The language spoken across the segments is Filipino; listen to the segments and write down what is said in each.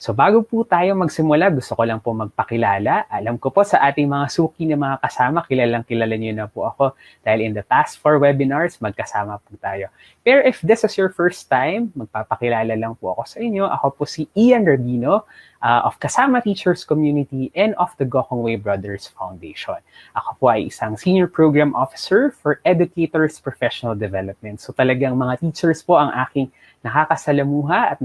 So bago po tayo magsimula, gusto ko lang po magpakilala. Alam ko po sa ating mga suki na mga kasama, kilala niyo na po ako dahil in the past 4 webinars, magkasama po tayo. Pero if this is your first time, magpapakilala lang po ako sa inyo. Ako po si Ian Rabino of Kasama Teachers Community and of the Gokongwei Brothers Foundation. Ako po ay isang Senior Program Officer for Educators Professional Development. So talagang mga teachers po ang aking nakakasalamuha at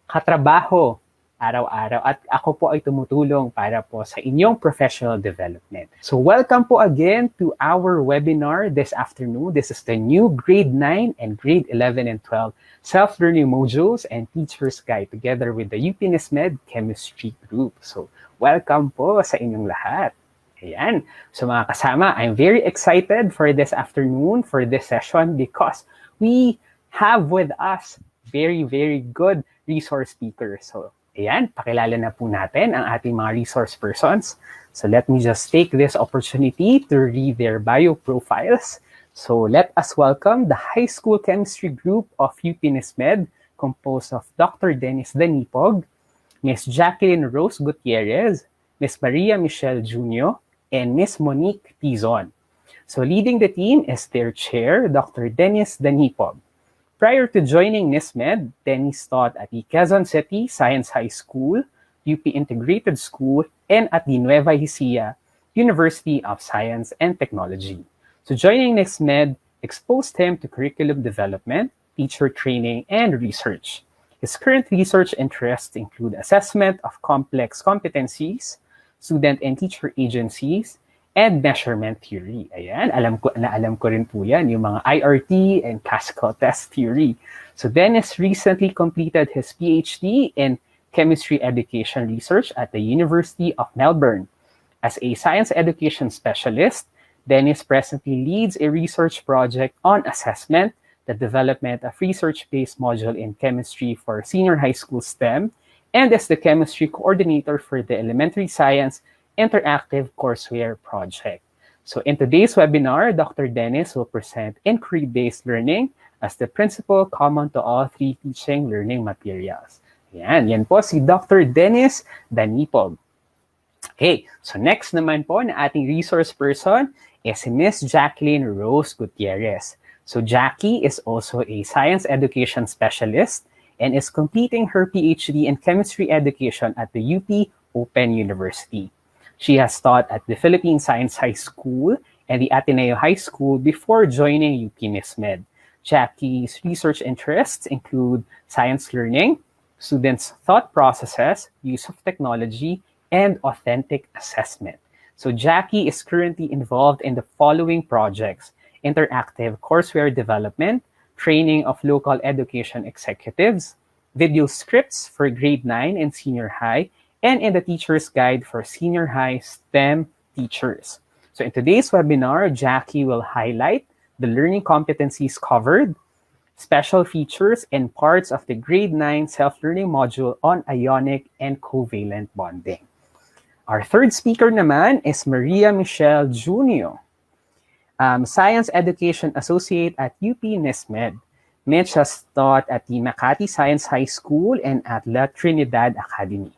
katrabaho araw-araw at ako po ay tumutulong para po sa inyong professional development. So welcome po again to our webinar this afternoon. This is the new grade 9 and grade 11 and 12 self-learning modules and teacher's guide together with the UP NISMED chemistry group. So welcome po sa inyong lahat. Ayan. So mga kasama, I'm very excited for this afternoon, for this session because we have with us very good resource speakers. So, ayan, pakilala na po natin ang ating mga resource persons. So, let me just take this opportunity to read their bio profiles. So, let us welcome the high school chemistry group of UP NISMED, composed of Dr. Dennis Danipog, Ms. Jacqueline Rose Gutierrez, Ms. Maria Michelle Junio, and Ms. Monique Tizon. So, leading the team is their chair, Dr. Dennis Danipog. Prior to joining NISMED, Dennis taught at the Quezon City Science High School, UP Integrated School, and at the Nueva Ecija University of Science and Technology. So joining NISMED exposed him to curriculum development, teacher training, and research. His current research interests include assessment of complex competencies, student and teacher agencies, and measurement theory. Ayan, alam ko rin po yan, yung mga IRT and classical test theory. So Dennis recently completed his PhD in chemistry education research at the University of Melbourne. As a science education specialist, Dennis presently leads a research project on assessment, the development of research-based module in chemistry for senior high school STEM, and is the chemistry coordinator for the elementary science interactive courseware project. So in today's webinar, Dr. Dennis will present inquiry-based learning as the principle common to all 3 teaching learning materials. Yan po si Dr. Dennis Danipog. Okay, so next naman po na ating resource person is si Ms. Jacqueline Rose Gutierrez. So Jackie is also a science education specialist and is completing her PhD in chemistry education at the UP Open University. She has taught at the Philippine Science High School and the Ateneo High School before joining UP NISMED. Jackie's research interests include science learning, students' thought processes, use of technology, and authentic assessment. So Jackie is currently involved in the following projects: interactive courseware development, training of local education executives, video scripts for grade 9 and senior high, and in the Teacher's Guide for Senior High STEM Teachers. So in today's webinar, Jackie will highlight the learning competencies covered, special features, and parts of the grade 9 self-learning module on Ionic and Covalent Bonding. Our third speaker naman is Maria Michelle Junio, Science Education Associate at UP NISMED. Mitch has taught at the Makati Science High School and at La Trinidad Academy.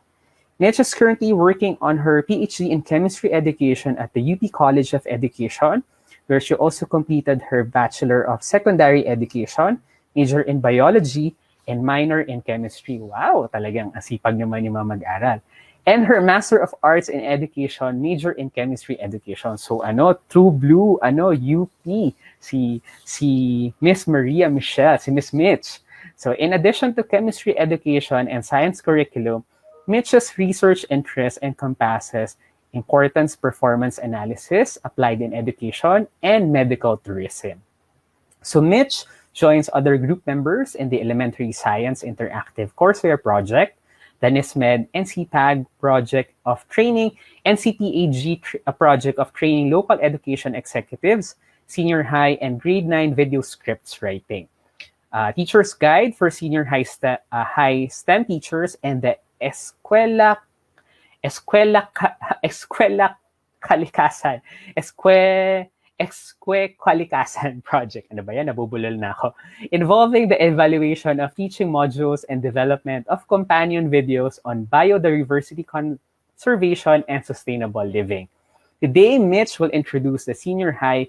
Mitch is currently working on her PhD in chemistry education at the UP College of Education, where she also completed her Bachelor of Secondary Education, major in biology, and minor in chemistry. Wow, talagang asipag naman yung mga mag-aral. And her Master of Arts in Education, major in chemistry education. So true blue, UP, si Miss Maria Michelle, si Miss Mitch. So in addition to chemistry education and science curriculum, Mitch's research interest encompasses importance performance analysis applied in education and medical tourism. So Mitch joins other group members in the Elementary Science Interactive Courseware Project, the NISMED NCPAG project of training, NCTAG project of training local education executives, senior high and grade 9 video scripts writing, Teacher's Guide for Senior High STEM Teachers, and the Eskwela Kalikasan. Esque Kalikasan project. Ano ba yan? Nabubulol na ako. Involving the evaluation of teaching modules and development of companion videos on biodiversity conservation and sustainable living. Today, Mitch will introduce the senior high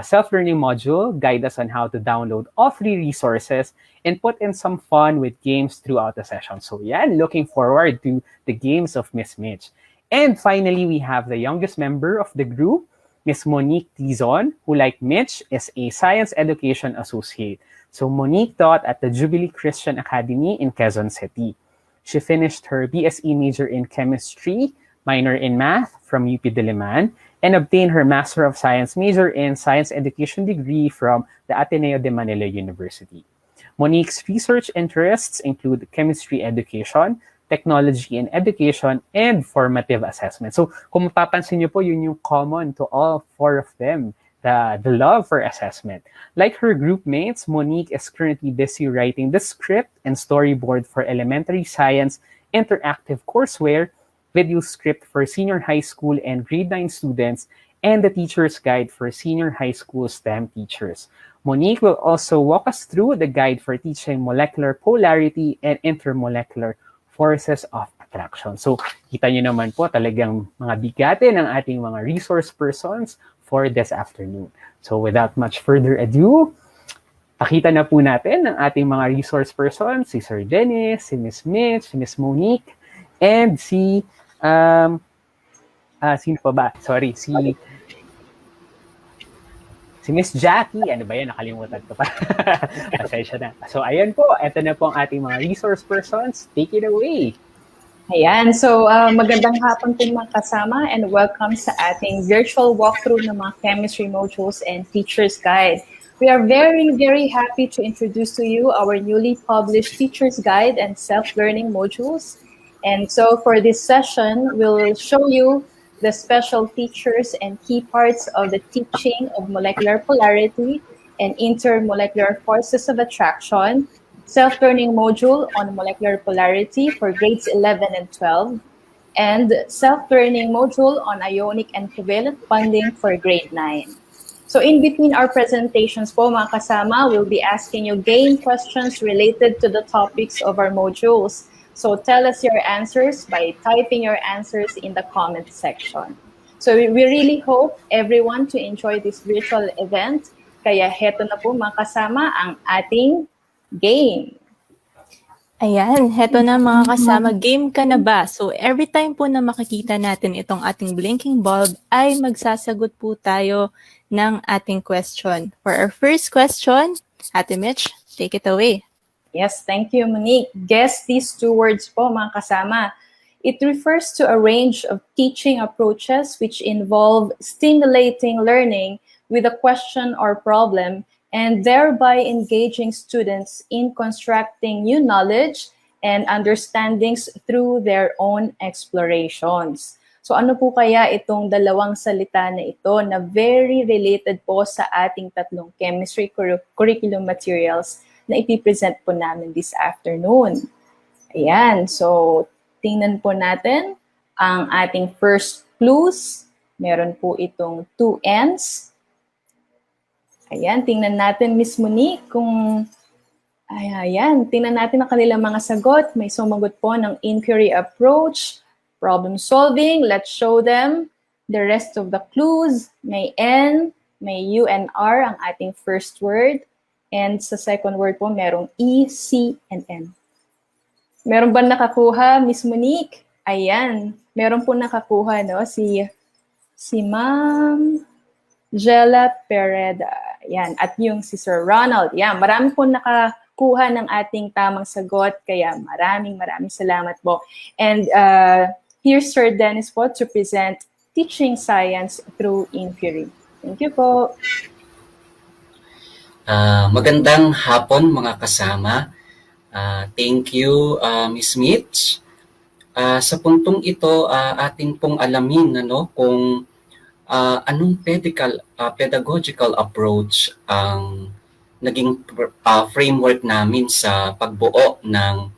self-learning module, guide us on how to download all free resources, and put in some fun with games throughout the session. So yan, looking forward to the games of Miss Mitch. And finally, we have the youngest member of the group, Miss Monique Tizon, who like Mitch is a science education associate. So Monique taught at the Jubilee Christian Academy in Quezon City. She finished her BSE major in chemistry, minor in math from UP Diliman, and obtained her Master of Science major in Science Education degree from the Ateneo de Manila University. Monique's research interests include chemistry education, technology and education, and formative assessment. So kung mapapansin niyo po, yun yung common to all four of them, the love for assessment. Like her group mates, Monique is currently busy writing the script and storyboard for elementary science interactive courseware, video script for senior high school and grade 9 students, and the teacher's guide for senior high school STEM teachers. Monique will also walk us through the guide for teaching molecular polarity and intermolecular forces of attraction. So, kita nyo naman po talagang mga bigatin ng ating mga resource persons for this afternoon. So, without much further ado, pakita na po natin ang ating mga resource persons, si Sir Dennis, si Miss Mitch, si Miss Monique, and si, sino pa ba? Sorry, si Miss Jackie. Ano ba yan? Nakalimutan ko pa. Pasensya na. So, ayan po. Ito na po ang ating mga resource persons. Take it away. Ayan. So, magandang hapon po mga kasama and welcome sa ating virtual walkthrough ng mga chemistry modules and teacher's guide. We are very, very happy to introduce to you our newly published teacher's guide and self-learning modules. And so for this session, we'll show you the special features and key parts of the teaching of molecular polarity and intermolecular forces of attraction, self-learning module on molecular polarity for grades 11 and 12, and self-learning module on ionic and covalent bonding for grade 9. So in between our presentations po, mga kasama, we'll be asking you game questions related to the topics of our modules. So tell us your answers by typing your answers in the comment section. So we really hope everyone to enjoy this virtual event. Kaya heto na po mga kasama ang ating game. Ayan, heto na mga kasama. Game ka na ba? So every time po na makikita natin itong ating blinking bulb ay magsasagot po tayo ng ating question. For our first question, Ate Mitch, take it away. Yes, thank you, Monique. Guess these two words po, mga kasama. It refers to a range of teaching approaches which involve stimulating learning with a question or problem and thereby engaging students in constructing new knowledge and understandings through their own explorations. So ano po kaya itong dalawang salita na ito na very related po sa ating tatlong chemistry curriculum materials na ipipresent po namin this afternoon. Ayan, so tingnan po natin ang ating first clues. Meron po itong 2 ends. Ayan, tingnan natin, Miss Monique, kung... Ayan, tingnan natin ang kanilang mga sagot. May sumagot po ng inquiry approach, problem solving. Let's show them the rest of the clues. May N, may U and R ang ating first word. And sa second word po, merong E, C, and N. Meron ba nakakuha, Miss Monique? Ayan. Meron po nakakuha, no? Si Ma'am Jella Pereda. Ayan. At yung si Sir Ronald. Ayan. Marami po nakakuha ng ating tamang sagot. Kaya maraming salamat po. And here's Sir Dennis po to present teaching science through inquiry. Thank you po. Magandang hapon mga kasama. Thank you, Ms. Mitch. Sa puntong ito, ating pong alamin kung anong pedagogical approach ang naging framework namin sa pagbuo ng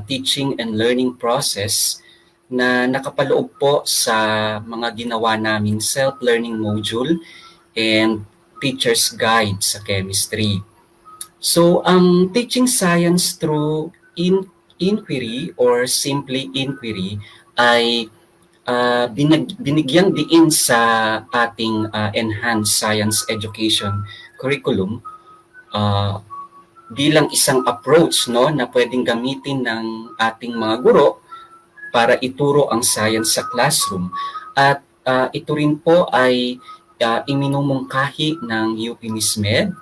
teaching and learning process na nakapaloob po sa mga ginawa naming self-learning module and Teacher's Guide sa Chemistry. So, ang teaching science through inquiry or simply inquiry ay binigyang diin sa ating enhanced science education curriculum bilang isang approach, no, na pwedeng gamitin ng ating mga guro para ituro ang science sa classroom. At ito rin po ay iminumungkahi ng UP NISMED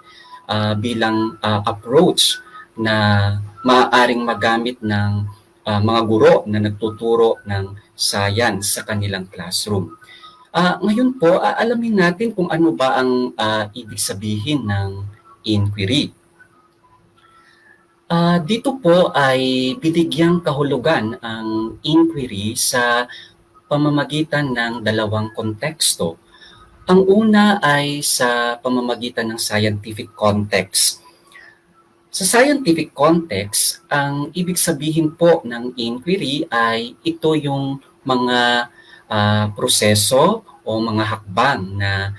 bilang approach na maaaring magamit ng mga guro na nagtuturo ng science sa kanilang classroom. Ngayon po, alamin natin kung ano ba ang ibig sabihin ng inquiry. Dito po ay binigyang kahulugan ang inquiry sa pamamagitan ng dalawang konteksto. Ang una ay sa pamamagitan ng scientific context. Sa scientific context, ang ibig sabihin po ng inquiry ay ito yung mga proseso o mga hakbang na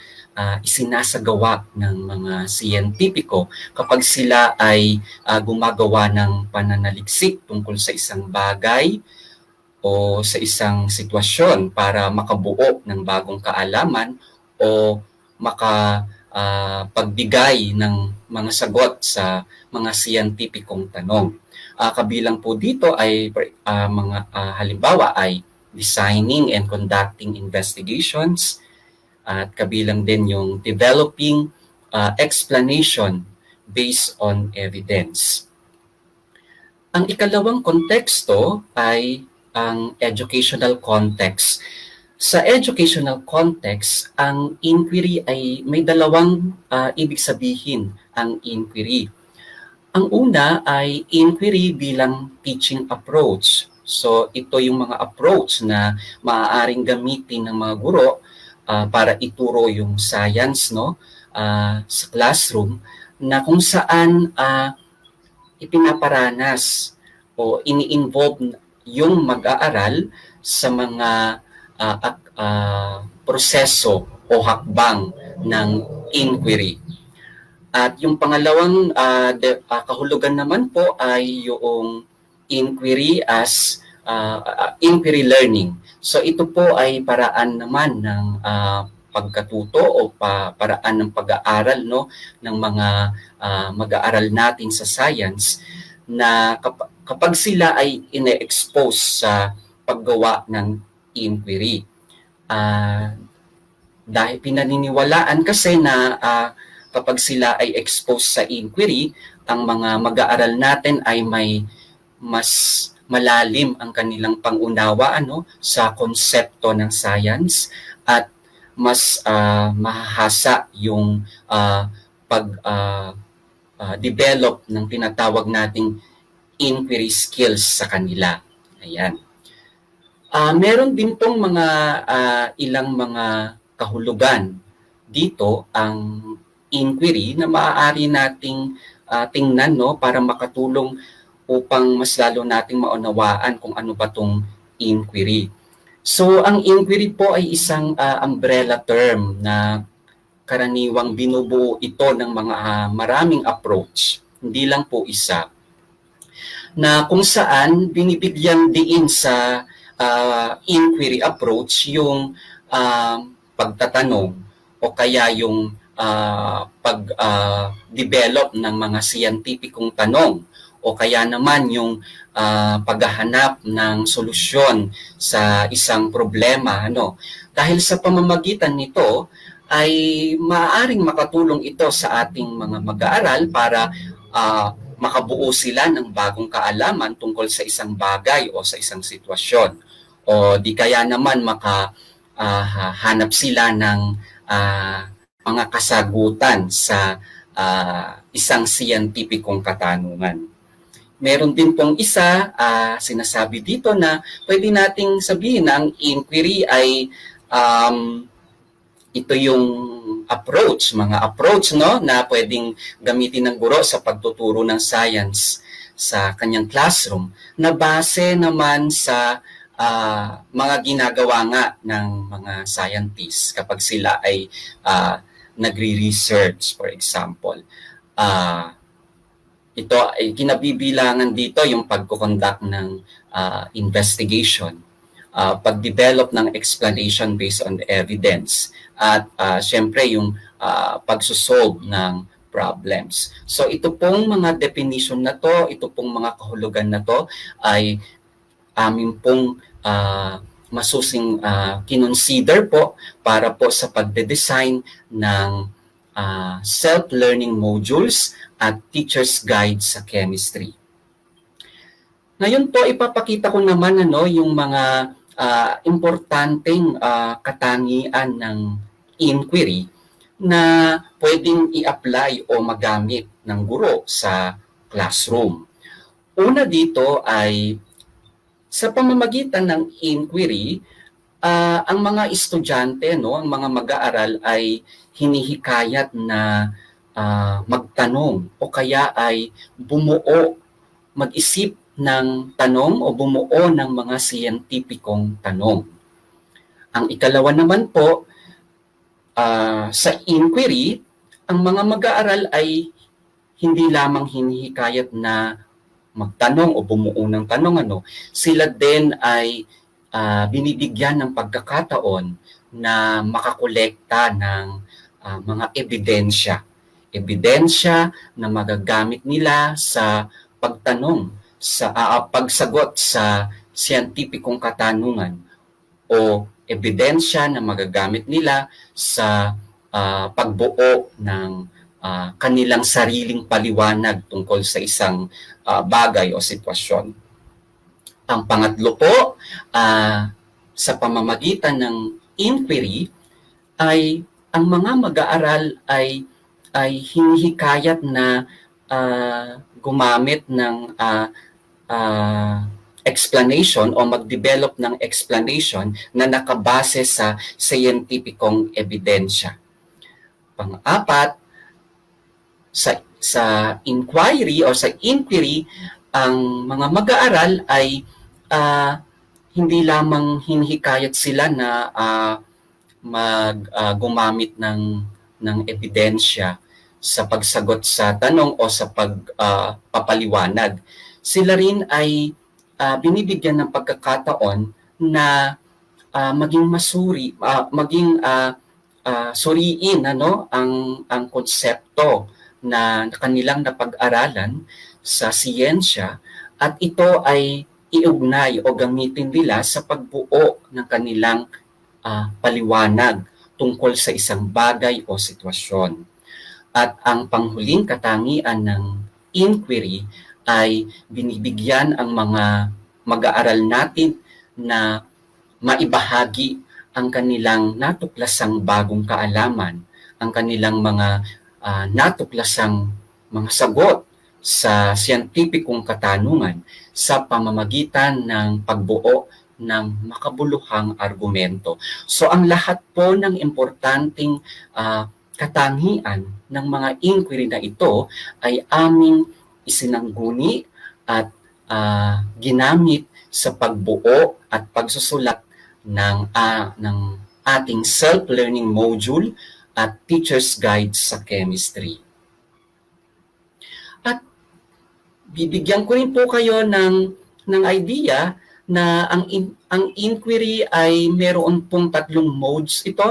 isinasagawa ng mga siyentipiko kapag sila ay gumagawa ng pananaliksik tungkol sa isang bagay o sa isang sitwasyon para makabuo ng bagong kaalaman o pagbigay ng mga sagot sa mga siyentipikong tanong. Kabilang po dito ay mga halimbawa ay designing and conducting investigations, at kabilang din yung developing explanation based on evidence. Ang ikalawang konteksto ay ang educational context. Sa educational context, ang inquiry ay may dalawang ibig sabihin ang inquiry. Ang una ay inquiry bilang teaching approach. So ito yung mga approach na maaaring gamitin ng mga guro para ituro yung science, no, sa classroom, na kung saan ipinaparanas o ini-involve yung mag-aaral sa mga proseso o hakbang ng inquiry. At yung pangalawang kahulugan naman po ay yung inquiry as inquiry learning. So ito po ay paraan naman ng pagkatuto o paraan ng pag-aaral, no, ng mga mag-aaral natin sa science na kapag sila ay ine-expose sa paggawa ng inquiry. Dahil pinaniniwalaan kasi na kapag sila ay exposed sa inquiry, ang mga mag-aaral natin ay may mas malalim ang kanilang pangunawa sa konsepto ng science at mas mahahasa yung pag-develop ng tinatawag nating inquiry skills sa kanila. Ayan. Meron din pong mga ilang mga kahulugan dito ang inquiry na maaari nating tingnan, no, para makatulong upang mas lalo nating maunawaan kung ano ba tong inquiry. So ang inquiry po ay isang umbrella term na karaniwang binubuo ito ng mga maraming approach, hindi lang po isa, na kung saan binibigyan diin sa inquiry approach yung pagtatanong o kaya yung pag-develop ng mga siyentipikong tanong o kaya naman yung paghahanap ng solusyon sa isang problema. Dahil sa pamamagitan nito ay maaaring makatulong ito sa ating mga mag-aaral para makabuo sila ng bagong kaalaman tungkol sa isang bagay o sa isang sitwasyon. O di kaya naman makahanap sila ng mga kasagutan sa isang siyentipikong katanungan. Meron din pong isa, sinasabi dito na pwede nating sabihin na ang inquiry ay ito yung mga approach, no, na pwedeng gamitin ng guro sa pagtuturo ng science sa kanyang classroom na base naman sa mga ginagawa nga ng mga scientists kapag sila ay nagre-research, for example. Ito ay kinabibilangan dito yung pagko-conduct ng investigation, pag-develop ng explanation based on the evidence, at syempre yung pagsosolve ng problems. So ito pong mga definition na to, ito pong mga kahulugan na to ay amin pong masusing kinonsider po para po sa pagde-design ng self-learning modules at teacher's guide sa chemistry. Ngayon po, ipapakita ko naman yung mga importanteng katangian ng inquiry na pwedeng i-apply o magamit ng guro sa classroom. Una dito ay sa pamamagitan ng inquiry, ang mga estudyante, ang mga mag-aaral ay hinihikayat na magtanong o kaya ay bumuo, mag-isip ng tanong o bumuo ng mga siyentipikong tanong. Ang ikalawa naman po, sa inquiry, ang mga mag-aaral ay hindi lamang hinihikayat na magtanong o bumuo ng tanong, sila din ay binibigyan ng pagkakataon na makakolekta ng mga ebidensya na magagamit nila sa pagtanong, sa pagsagot sa siyentipikong katanungan, o ebidensya na magagamit nila sa pagbuo ng kanilang sariling paliwanag tungkol sa isang bagay o sitwasyon. Ang pangatlo po, sa pamamagitan ng inquiry, ay ang mga mag-aaral ay hinihikayat na gumamit ng explanation o mag-develop ng explanation na nakabase sa scientificong ebidensya. Pang-apat, sa inquiry o sa inquiry, ang mga mag-aaral ay hindi lamang hinihikayat sila na gumamit ng ebidensya sa pagsagot sa tanong o sa pagpapaliwanag. Sila rin ay binibigyan ng pagkakataon na maging suriin ang konsepto na kanilang napag-aralan sa siyensya, at ito ay iugnay o gamitin nila sa pagbuo ng kanilang paliwanag tungkol sa isang bagay o sitwasyon. At ang panghuling katangian ng inquiry ay binibigyan ang mga mag-aaral natin na maibahagi ang kanilang natuklasang bagong kaalaman, ang kanilang mga natuklasang mga sagot sa siyentipikong katanungan sa pamamagitan ng pagbuo ng makabuluhang argumento. So ang lahat po ng importanteng katangian ng mga inquiry na ito ay aming isinangguni at ginamit sa pagbuo at pagsusulat ng ating self-learning module at teacher's guide sa chemistry. At bibigyan ko rin po kayo ng idea na ang inquiry ay meron pong tatlong modes ito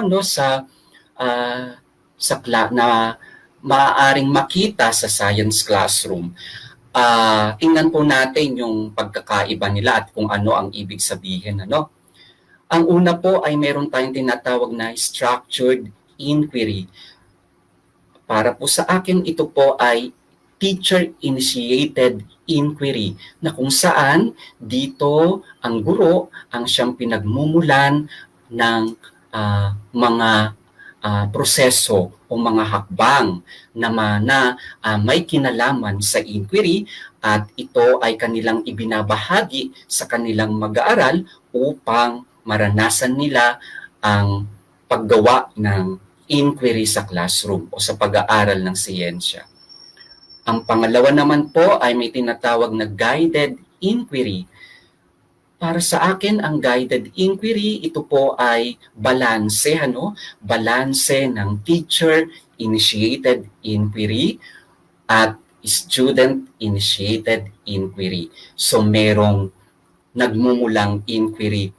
na maaaring makita sa science classroom. Tingnan po natin yung pagkakaiba nila at kung ano ang ibig sabihin. Ang una po ay meron tayong tinatawag na structured inquiry. Para po sa akin, ito po ay teacher-initiated inquiry na kung saan dito ang guro ang siyang pinagmumulan ng mga proseso o mga hakbang na may kinalaman sa inquiry, at ito ay kanilang ibinabahagi sa kanilang mag-aaral upang maranasan nila ang paggawa ng inquiry sa classroom o sa pag-aaral ng siyensya. Ang pangalawa naman po ay may tinatawag na guided inquiry. para sa akin, ang guided inquiry, ito po ay balanse, balanse ng teacher-initiated inquiry at student-initiated inquiry. So merong nagmumulang inquiry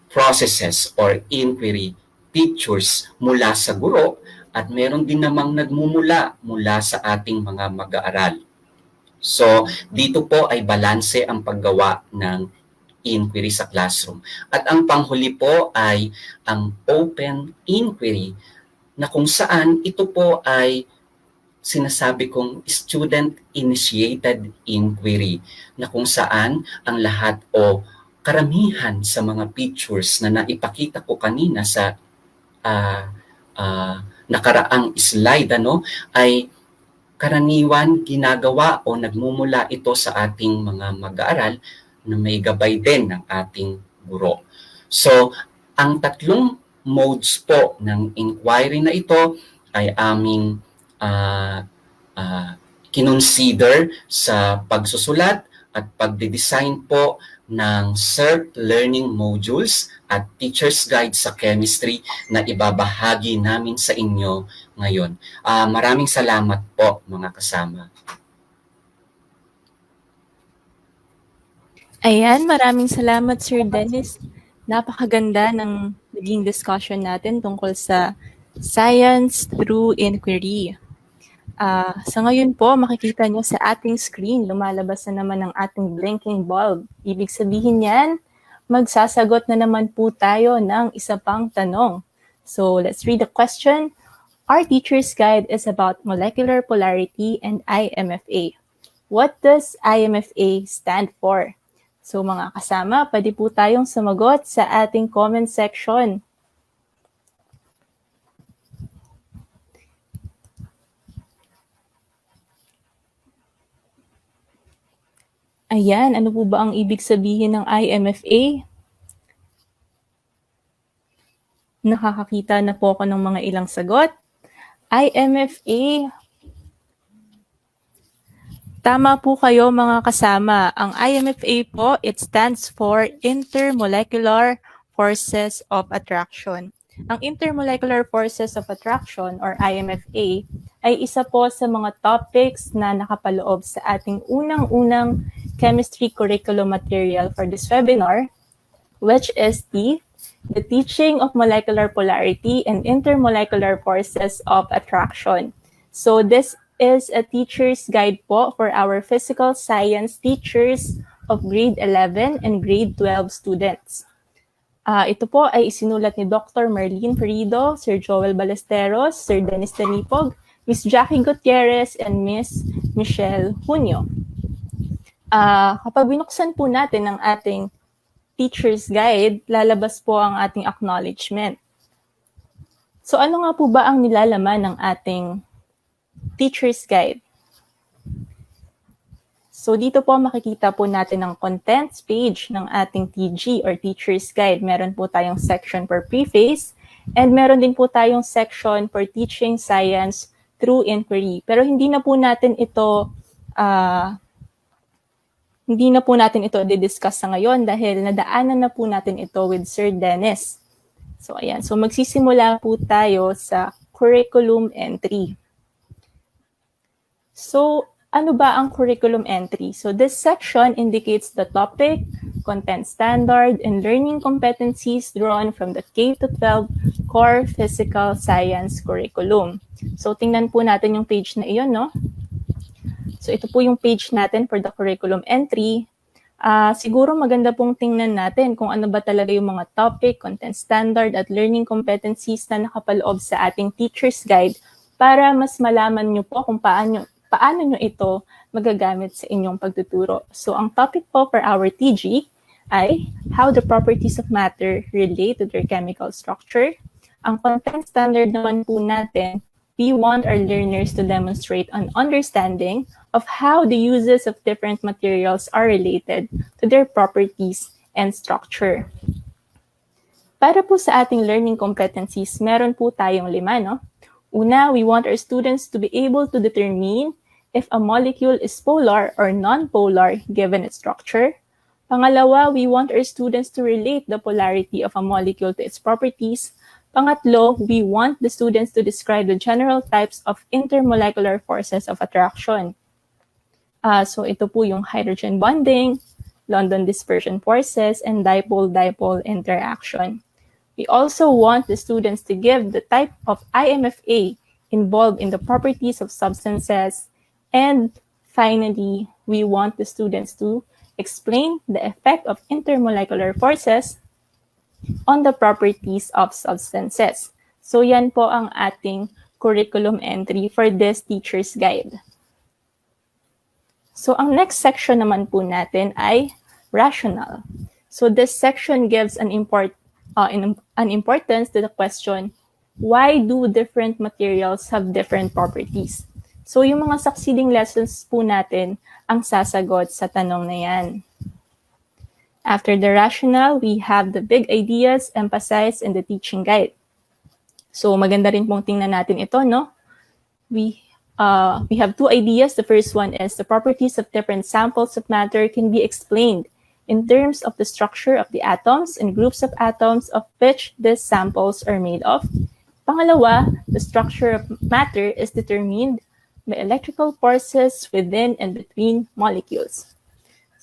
processes or inquiry pictures mula sa guro at meron din namang nagmumula mula sa ating mga mag-aaral. So, dito po ay balanse ang paggawa ng inquiry sa classroom. At ang panghuli po ay ang open inquiry na kung saan ito po ay sinasabi kong student-initiated inquiry na kung saan ang lahat o karamihan sa mga pictures na naipakita ko kanina sa nakaraang slide ay karaniwan ginagawa o nagmumula ito sa ating mga mag-aaral na may gabay din ng ating guro. So, ang tatlong modes po ng inquiry na ito ay aming kinonsider sa pagsusulat at pagde-design po ng CERT learning modules at teacher's guide sa chemistry na ibabahagi namin sa inyo ngayon. Maraming salamat po mga kasama. Ayan, maraming salamat Sir Dennis. Napakaganda ng naging discussion natin tungkol sa science through inquiry. Sa ngayon po, makikita nyo sa ating screen, lumalabas na naman ang ating blinking bulb. Ibig sabihin yan, magsasagot na naman po tayo ng isa pang tanong. So let's read the question. Our teacher's guide is about molecular polarity and IMFA. What does IMFA stand for? So mga kasama, pwede po tayong sumagot sa ating comment section. Ayan, ano po ba ang ibig sabihin ng IMFA? Nakakakita na po ako ng mga ilang sagot. IMFA, tama po kayo mga kasama. Ang IMFA po, it stands for Intermolecular Forces of Attraction. Ang Intermolecular Forces of Attraction or IMFA ay isa po sa mga topics na nakapaloob sa ating unang-unang chemistry curriculum material for this webinar, which is the teaching of molecular polarity and intermolecular forces of attraction. So this is a teacher's guide po for our physical science teachers of grade 11 and grade 12 students. Ito po ay isinulat ni Dr. Marlene Perido, Sir Joel Ballesteros, Sir Dennis Tanipog, Miss Jackie Gutierrez, and Miss Michelle Junio. Kapag binuksan po natin ang ating teacher's guide, lalabas po ang ating acknowledgement. So ano nga po ba ang nilalaman ng ating teacher's guide? So dito po makikita po natin ang contents page ng ating TG or teacher's guide. Meron po tayong section for preface and meron din po tayong section for teaching science through inquiry. Pero hindi na po natin ito di-discuss sa ngayon dahil nadaanan na po natin ito with Sir Dennis. So ayan, so magsisimula po tayo sa curriculum entry. So ano ba ang curriculum entry? So this section indicates the topic, content standard, and learning competencies drawn from the K-12 core physical science curriculum. So tingnan po natin yung page na iyon, no? So ito po yung page natin for the curriculum entry. Siguro maganda pong tingnan natin kung ano ba talaga yung mga topic, content standard, at learning competencies na nakapaloob sa ating teacher's guide para mas malaman nyo po kung paano nyo ito magagamit sa inyong pagtuturo. So ang topic po for our TG ay how the properties of matter relate to their chemical structure. Ang content standard naman po natin, we want our learners to demonstrate an understanding of how the uses of different materials are related to their properties and structure. Para po sa ating learning competencies, meron po tayong 5, no? Una, we want our students to be able to determine if a molecule is polar or non-polar given its structure. Pangalawa, we want our students to relate the polarity of a molecule to its properties. Pangatlo, we want the students to describe the general types of intermolecular forces of attraction. So ito po yung hydrogen bonding, London dispersion forces, and dipole-dipole interaction. We also want the students to give the type of IMFA involved in the properties of substances. And finally, we want the students to explain the effect of intermolecular forces on the properties of substances. So yan po ang ating curriculum entry for this teacher's guide. So ang next section naman po natin ay rational. So this section gives an importance to the question, why do different materials have different properties? So yung mga succeeding lessons po natin ang sasagot sa tanong na yan. After the rational, we have the big ideas emphasized in the teaching guide. So maganda rin pong tingnan natin ito, no? We have two ideas. The first one is the properties of different samples of matter can be explained in terms of the structure of the atoms and groups of atoms of which these samples are made of. Pangalawa, the structure of matter is determined by electrical forces within and between molecules.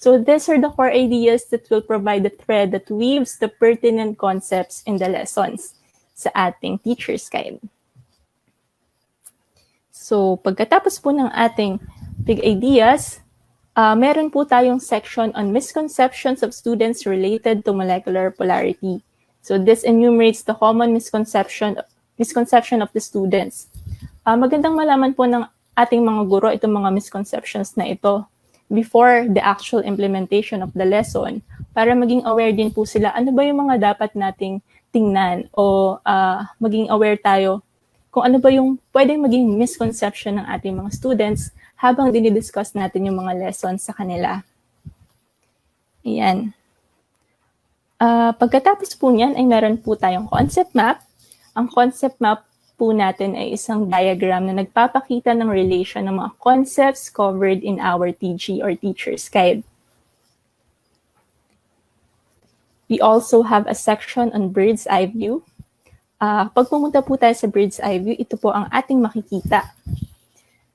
So these are the core ideas that will provide the thread that weaves the pertinent concepts in the lessons sa ating teacher's guide. So pagkatapos po ng ating big ideas, meron po tayong section on misconceptions of students related to molecular polarity. So this enumerates the common misconception of the students. Magandang malaman po ng ating mga guro itong mga misconceptions na ito before the actual implementation of the lesson para maging aware din po sila ano ba yung mga dapat nating tingnan o maging aware tayo kung ano ba yung pwedeng maging misconception ng ating mga students habang dinidiscuss natin yung mga lessons sa kanila. Ayan. Pagkatapos po niyan ay meron po tayong concept map. Ang concept map po natin ay isang diagram na nagpapakita ng relation ng mga concepts covered in our TG or teacher's guide. We also have a section on bird's eye view. Pag pumunta po tayo sa bird's eye view, ito po ang ating makikita.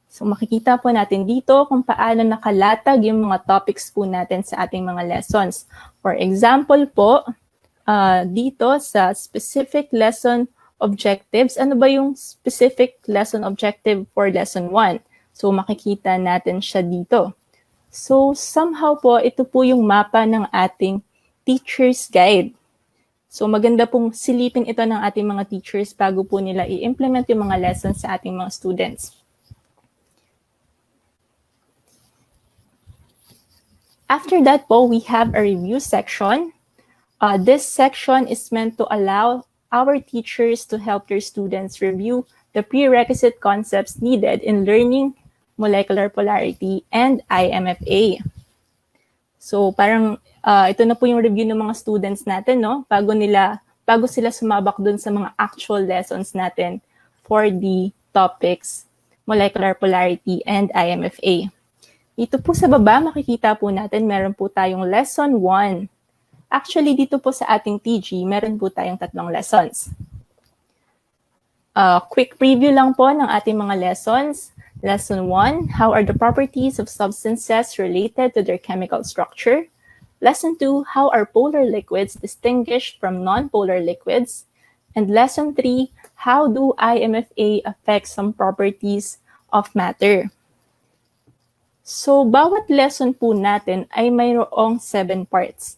So makikita po natin dito kung paano nakalatag yung mga topics po natin sa ating mga lessons. For example po, dito sa specific lesson objectives, ano ba yung specific lesson objective for lesson 1? So makikita natin siya dito. So somehow po, ito po yung mapa ng ating teacher's guide. So maganda pong silipin ito ng ating mga teachers bago po nila i-implement yung mga lessons sa ating mga students. After that po, we have a review section. This section is meant to allow our teachers to help their students review the prerequisite concepts needed in learning molecular polarity and IMFA. So parang ito na po yung review ng mga students natin, no? Bago sila sumabak dun sa mga actual lessons natin for the topics molecular polarity and IMFA. Dito po sa baba, makikita po natin, meron po tayong lesson 1. Actually, dito po sa ating TG, meron po tayong 3 lessons. Quick preview lang po ng ating mga lessons. Lesson 1, how are the properties of substances related to their chemical structure? Lesson 2, how are polar liquids distinguished from non-polar liquids? And lesson 3, how do IMFA affect some properties of matter? So, bawat lesson po natin ay mayroong 7 parts.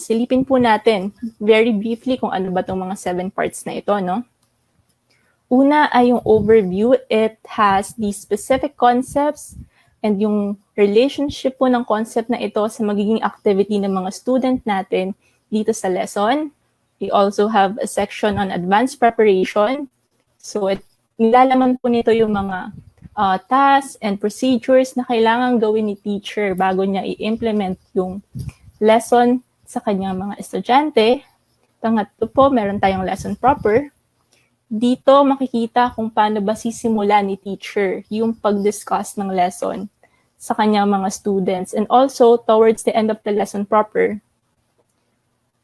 Silipin po natin very briefly kung ano ba itong mga 7 parts na ito, no? Una ay yung overview. It has the specific concepts and yung relationship po ng concept na ito sa magiging activity ng mga student natin dito sa lesson. We also have a section on advanced preparation. So, nilalaman po nito yung mga tasks and procedures na kailangan gawin ni teacher bago niya i-implement yung lesson sa kanyang mga estudyante. Pangatlo po, meron tayong lesson proper. Dito makikita kung paano ba sisimula ni teacher yung pag-discuss ng lesson sa kanyang mga students. And also, towards the end of the lesson proper,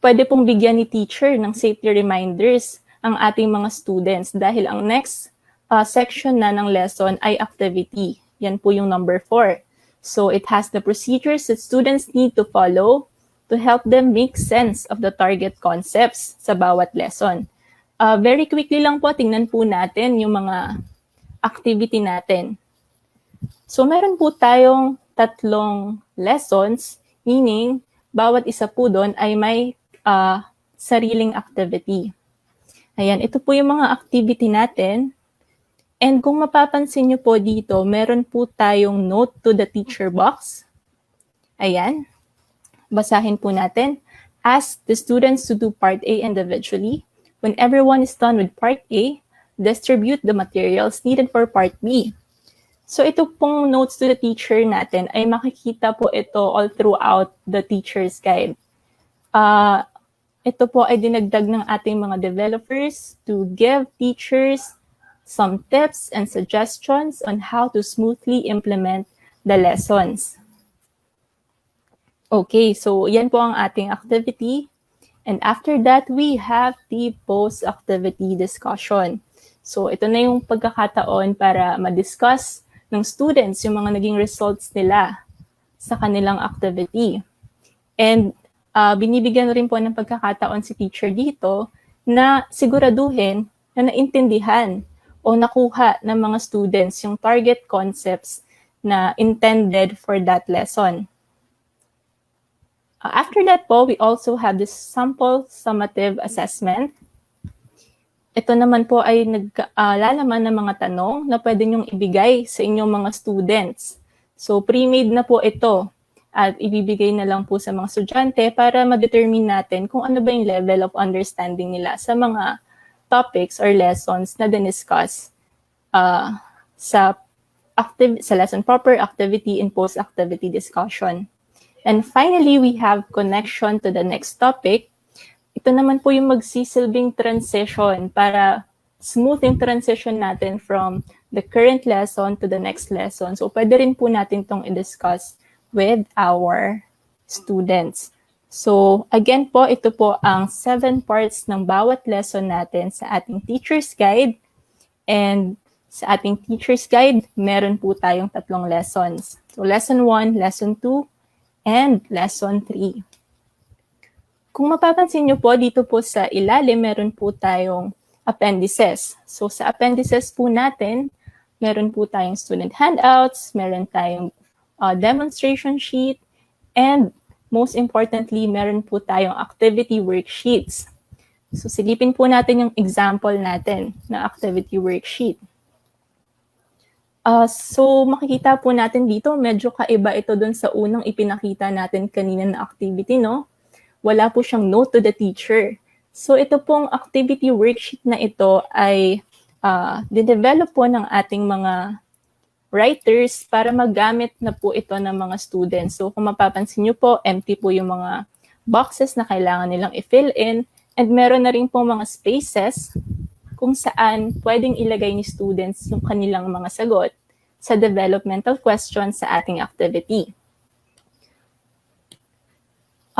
pwede pong bigyan ni teacher ng safety reminders ang ating mga students dahil ang next section na ng lesson ay activity. Yan po yung number 4. So it has the procedures that students need to follow to help them make sense of the target concepts sa bawat lesson. Very quickly lang po, tingnan po natin yung mga activity natin. So meron po tayong 3 lessons, meaning bawat isa po doon ay may sariling activity. Ayan, ito po yung mga activity natin. And kung mapapansin nyo po dito, meron po tayong note to the teacher box. Ayan, basahin po natin. Ask the students to do part A individually. When everyone is done with part A, distribute the materials needed for part B. So ito pong notes to the teacher natin ay makikita po ito all throughout the teacher's guide. Ito po ay dinagdag ng ating mga developers to give teachers some tips and suggestions on how to smoothly implement the lessons. Okay, so yan po ang ating activity. And after that, we have the post-activity discussion. So ito na yung pagkakataon para ma-discuss ng students yung mga naging results nila sa kanilang activity. And binibigyan rin po ng pagkakataon si teacher dito na siguraduhin na naintindihan o nakuha ng mga students yung target concepts na intended for that lesson. After that po, we also have this sample summative assessment. Ito naman po ay naglalaman ng mga tanong na pwede nyong ibigay sa inyong mga students. So pre-made na po ito at ibibigay na lang po sa mga estudyante para ma-determine natin kung ano ba yung level of understanding nila sa mga topics or lessons na diniscuss sa lesson proper, activity, and post-activity discussion. And finally, we have connection to the next topic. Ito naman po yung magsisilbing transition para smooth yung transition natin from the current lesson to the next lesson. So pwede rin po natin itong i-discuss with our students. So again po, ito po ang 7 parts ng bawat lesson natin sa ating teacher's guide. And sa ating teacher's guide, meron po tayong 3 lessons. So lesson 1, lesson 2, and lesson 3. Kung mapapansin nyo po, dito po sa ilalim, meron po tayong appendices. So sa appendices po natin, meron po tayong student handouts, meron tayong demonstration sheet, and most importantly, meron po tayong activity worksheets. So silipin po natin yung example natin na activity worksheet. So makikita po natin dito, medyo kaiba ito dun sa unang ipinakita natin kanina na activity, no? Wala po siyang note to the teacher. So ito pong activity worksheet na ito ay dinevelop po ng ating mga writers para magamit na po ito ng mga students. So kung mapapansin nyo po, empty po yung mga boxes na kailangan nilang i-fill in, and meron na rin po mga spaces kung saan pwedeng ilagay ni students yung kanilang mga sagot sa developmental questions sa ating activity.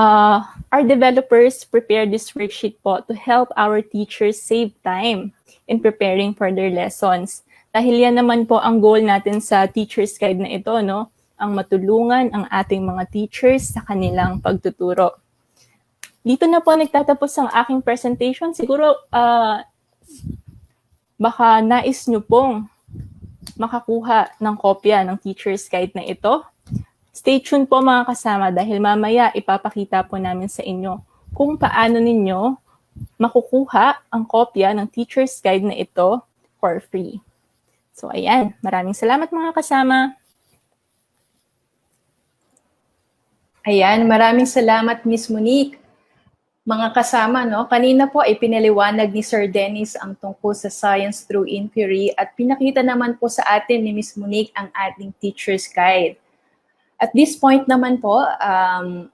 Our developers prepared this worksheet po to help our teachers save time in preparing for their lessons. Dahil yan naman po ang goal natin sa teacher's guide na ito, no? Ang matulungan ang ating mga teachers sa kanilang pagtuturo. Dito na po nagtatapos ang aking presentation. Siguro, baka nais nyo pong makakuha ng kopya ng teacher's guide na ito. Stay tuned po mga kasama dahil mamaya ipapakita po namin sa inyo kung paano ninyo makukuha ang kopya ng teacher's guide na ito for free. So ayan, maraming salamat mga kasama. Ayan, maraming salamat Miss Monique. Mga kasama, no? Kanina po ay pinaliwanag ni Sir Dennis ang tungkol sa science through inquiry at pinakita naman po sa atin ni Miss Monique ang ating teacher's guide. At this point naman po,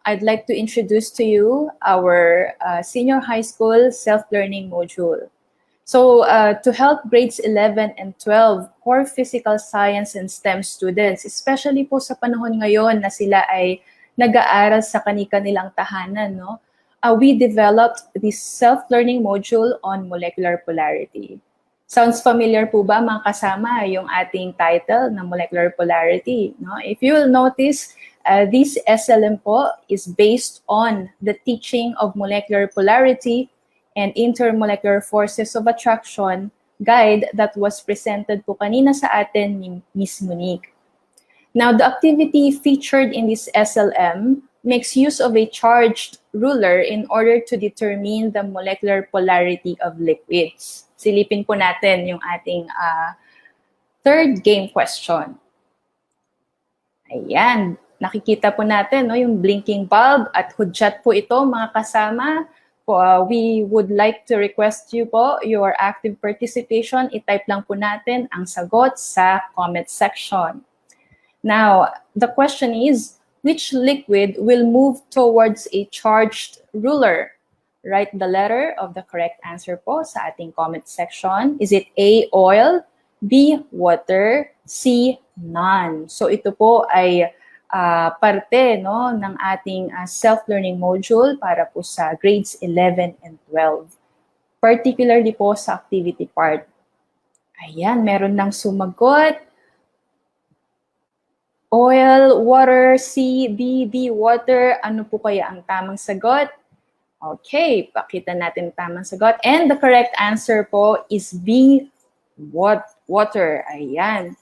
I'd like to introduce to you our senior high school self-learning module. So to help grades 11 and 12, core physical science and STEM students, especially po sa panahon ngayon na sila ay nag-aaral sa kani-kanilang tahanan, no? We developed this self-learning module on molecular polarity. Sounds familiar po ba mga kasama yung ating title na Molecular Polarity? No? If you will notice, this SLM po is based on the teaching of molecular polarity and intermolecular forces of attraction guide that was presented po kanina sa atin ni Miss Monique. Now, the activity featured in this SLM makes use of a charged ruler in order to determine the molecular polarity of liquids. Silipin po natin yung ating third game question. Ayan, nakikita po natin no, yung blinking bulb at hudyat po ito mga kasama. We would like to request you po your active participation. I-type lang po natin ang sagot sa comment section. Now, the question is, which liquid will move towards a charged ruler? Write the letter of the correct answer po sa ating comment section. Is it A, oil, B, water, C, none? So ito po ay parte no, ng ating self-learning module para po sa grades 11 and 12. Particularly po sa activity part. Ayan, meron nang sumagot. Oil, water, C, B, water. Ano po kaya ang tamang sagot? Okay, pakita natin tamang sagot. And the correct answer po is B, water. Ayan.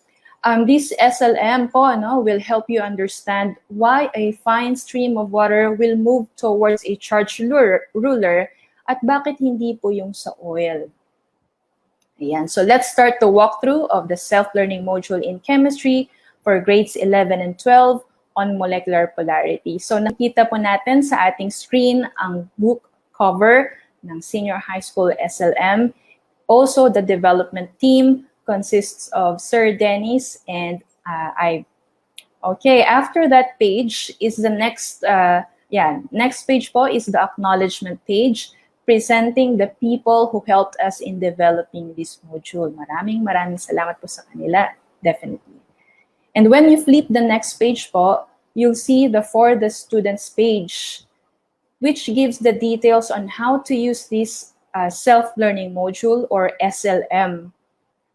This SLM po no, will help you understand why a fine stream of water will move towards a charged ruler at bakit hindi po yung sa oil. Ayan. So let's start the walkthrough of the self-learning module in chemistry for grades 11 and 12 on molecular polarity. So nakita po natin sa ating screen ang book cover ng Senior High School SLM. Also, the development team consists of Sir Dennis and I. Okay, after that page is the next, next page po is the acknowledgement page presenting the people who helped us in developing this module. Maraming salamat po sa kanila, definitely. And when you flip the next page po, you'll see the For the Students page, which gives the details on how to use this self-learning module or SLM.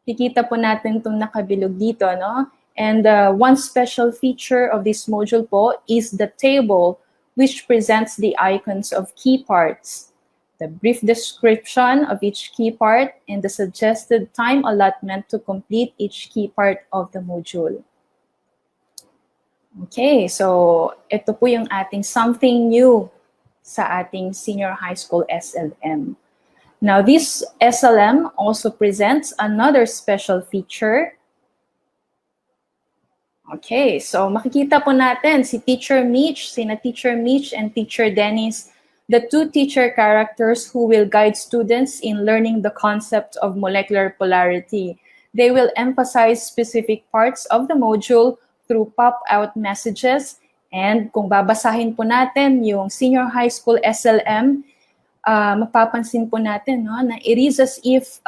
Kikita po natin itong nakabilog dito, no? And one special feature of this module po is the table, which presents the icons of key parts, the brief description of each key part, and the suggested time allotment to complete each key part of the module. Okay, so ito po yung ating something new sa ating senior high school SLM. Now, this SLM also presents another special feature. Okay, so makikita po natin si Teacher Mitch, sina Teacher Mitch and Teacher Dennis, the two teacher characters who will guide students in learning the concept of molecular polarity. They will emphasize specific parts of the module through pop-out messages. And kung babasahin po natin yung senior high school SLM, mapapansin po natin no, na it is as if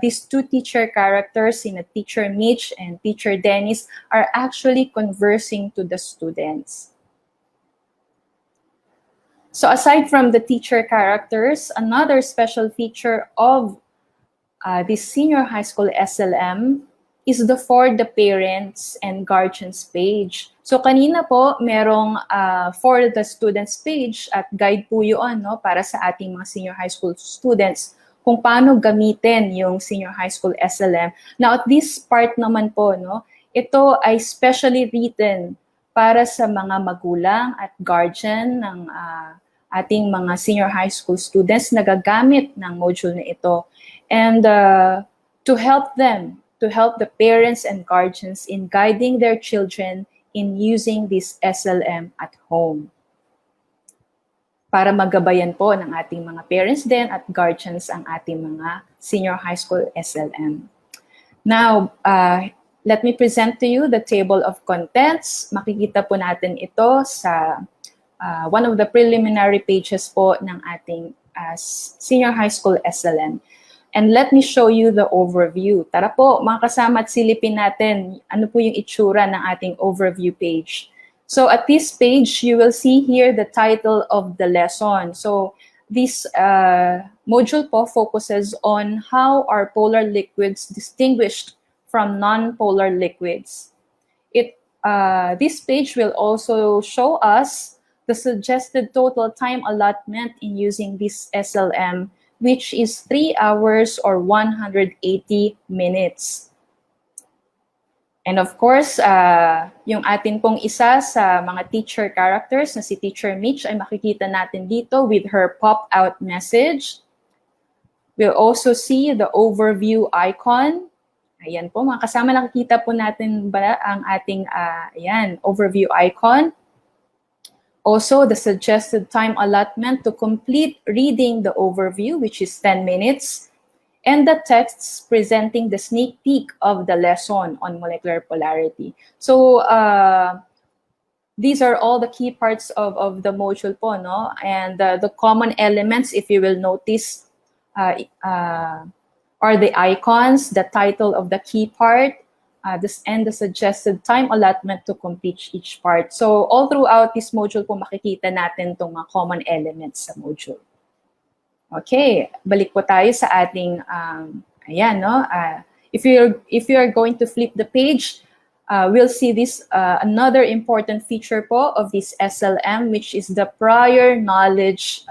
these two teacher characters, Teacher Mitch and Teacher Dennis, are actually conversing to the students. So aside from the teacher characters, another special feature of this senior high school SLM is the For the Parents and Guardians page. So kanina po, merong For the Students page at guide po yun no, para sa ating mga senior high school students kung paano gamitin yung senior high school SLM. Now at this part naman po, no, ito ay specially written para sa mga magulang at guardian ng ating mga senior high school students na gagamit ng module na ito. And to help them, to help the parents and guardians in guiding their children in using this SLM at home. Para magabayan po ng ating mga parents din at guardians ang ating mga senior high school SLM. Now, let me present to you the table of contents. Makikita po natin ito sa one of the preliminary pages po ng ating senior high school SLM. And let me show you the overview. Tara po, mga kasama, at silipin natin ano po yung itsura ng ating overview page. So at this page, you will see here the title of the lesson. So this module po focuses on how are polar liquids distinguished from non-polar liquids. This page will also show us the suggested total time allotment in using this SLM, which is 3 hours or 180 minutes. And of course, yung atin pong isa sa mga teacher characters na si Teacher Mitch ay makikita natin dito with her pop-out message. We'll also see the overview icon. Ayan po, mga kasama, nakikita po natin ba ang ating overview icon. Also, the suggested time allotment to complete reading the overview, which is 10 minutes, and the texts presenting the sneak peek of the lesson on molecular polarity. So, these are all the key parts of the module po, no? And the common elements, if you will notice, are the icons, the title of the key part, and the suggested time allotment to complete each part. So all throughout this module po makikita natin itong mga common elements sa module. Okay, balik po tayo sa ating, if you're going to flip the page, we'll see this another important feature po of this SLM, which is the prior knowledge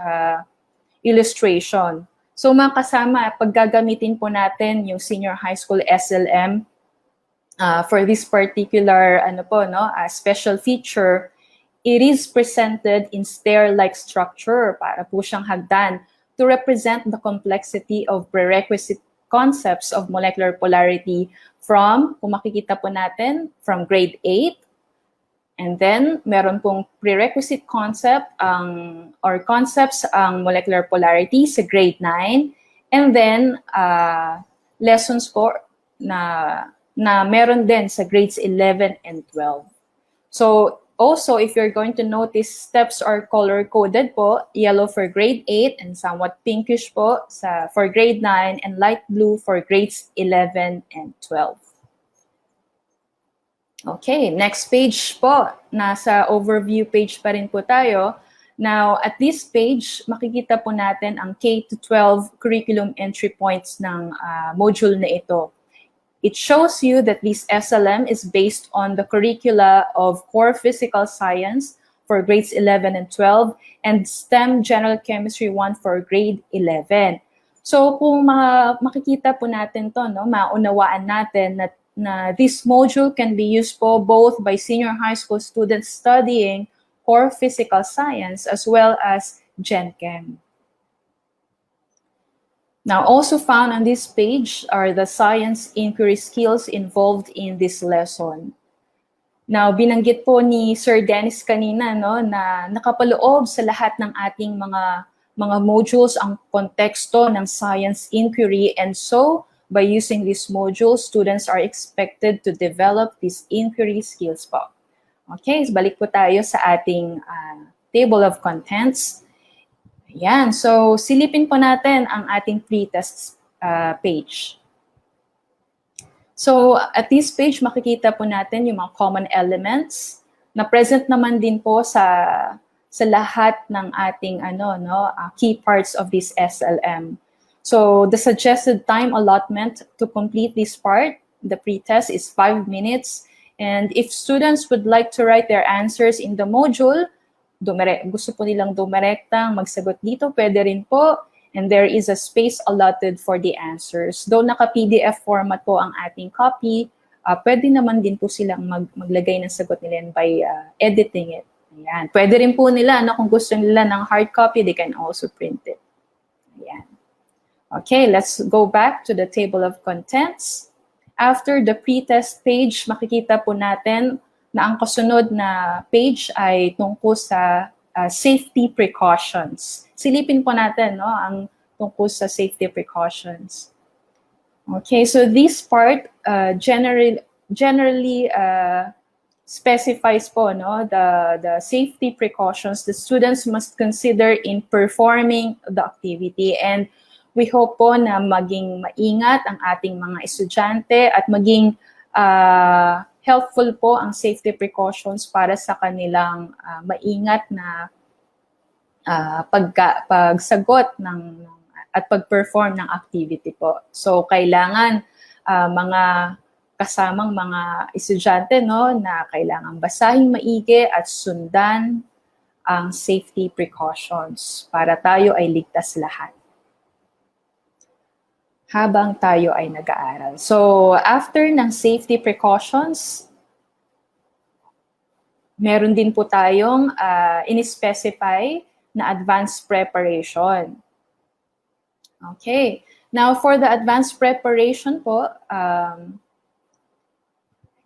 illustration. So mga kasama, pag gagamitin po natin yung senior high school SLM, for this particular special feature, it is presented in stair-like structure para po siyang hagdan to represent the complexity of prerequisite concepts of molecular polarity from, kung makikita po natin, from grade 8. And then, meron pong prerequisite concept or concepts ang molecular polarity sa grade 9. And then, lessons po na meron din sa grades 11 and 12. So, also, if you're going to notice, steps are color-coded po, yellow for grade 8 and somewhat pinkish po for grade 9 and light blue for grades 11 and 12. Okay, next page po. Nasa overview page pa rin po tayo. Now, at this page, makikita po natin ang K-12 curriculum entry points ng module na ito. It shows you that this SLM is based on the curricula of Core Physical Science for grades 11 and 12 and STEM General Chemistry 1 for grade 11. So kung makikita po natin to, no, maunawaan natin na this module can be used po both by senior high school students studying Core Physical Science as well as Gen Chem. Now, also found on this page are the science inquiry skills involved in this lesson. Now, binanggit po ni Sir Dennis kanina, no, na nakapaloob sa lahat ng ating mga modules ang konteksto ng science inquiry, and so by using this module, students are expected to develop these inquiry skills po. Okay, so balik po tayo sa ating table of contents. Ayan, so silipin po natin ang ating pre-test page. So at this page, makikita po natin yung mga common elements na present naman din po sa lahat ng ating key parts of this SLM. So the suggested time allotment to complete this part, the pre-test, is 5 minutes. And if students would like to write their answers in the module, gusto po nilang dumirektang magsagot dito, pwede rin po. And there is a space allotted for the answers. Though naka-PDF format po ang ating copy, pwede naman din po silang maglagay ng sagot nila by editing it. Ayan. Pwede rin po nila, kung gusto nila ng hard copy, they can also print it. Ayan. Okay, let's go back to the table of contents. After the pre-test page, makikita po natin na ang kasunod na page ay tungkol sa safety precautions. Silipin po natin ang tungkol sa safety precautions. Okay, so this part generally specifies po the safety precautions the students must consider in performing the activity. And we hope po na maging maingat ang ating mga estudyante at maging helpful po ang safety precautions para sa kanilang maingat na pagsagot at pag-perform ng activity po. So, kailangan mga kasamang mga estudyante na kailangan basahin maigi at sundan ang safety precautions para tayo ay ligtas lahat habang tayo ay nag-aaral. So, after ng safety precautions, meron din po tayong in-specify na advanced preparation. Okay. Now, for the advanced preparation po,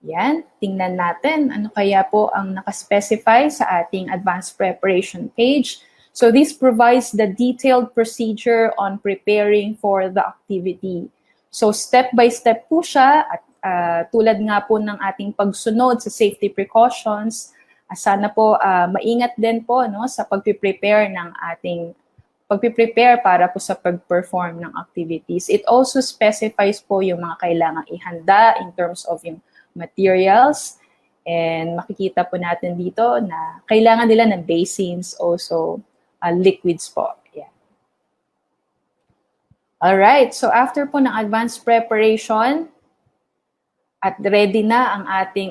yan, tingnan natin ano kaya po ang nakaspecify sa ating advanced preparation page. So this provides the detailed procedure on preparing for the activity. So step-by-step po siya at tulad nga po ng ating pagsunod sa safety precautions, sana po maingat din po sa pagpiprepare para po sa pag-perform ng activities. It also specifies po yung mga kailangang ihanda in terms of yung materials, and makikita po natin dito na kailangan nila ng basins, also liquids po. Yeah. Alright, so after po ng advanced preparation, at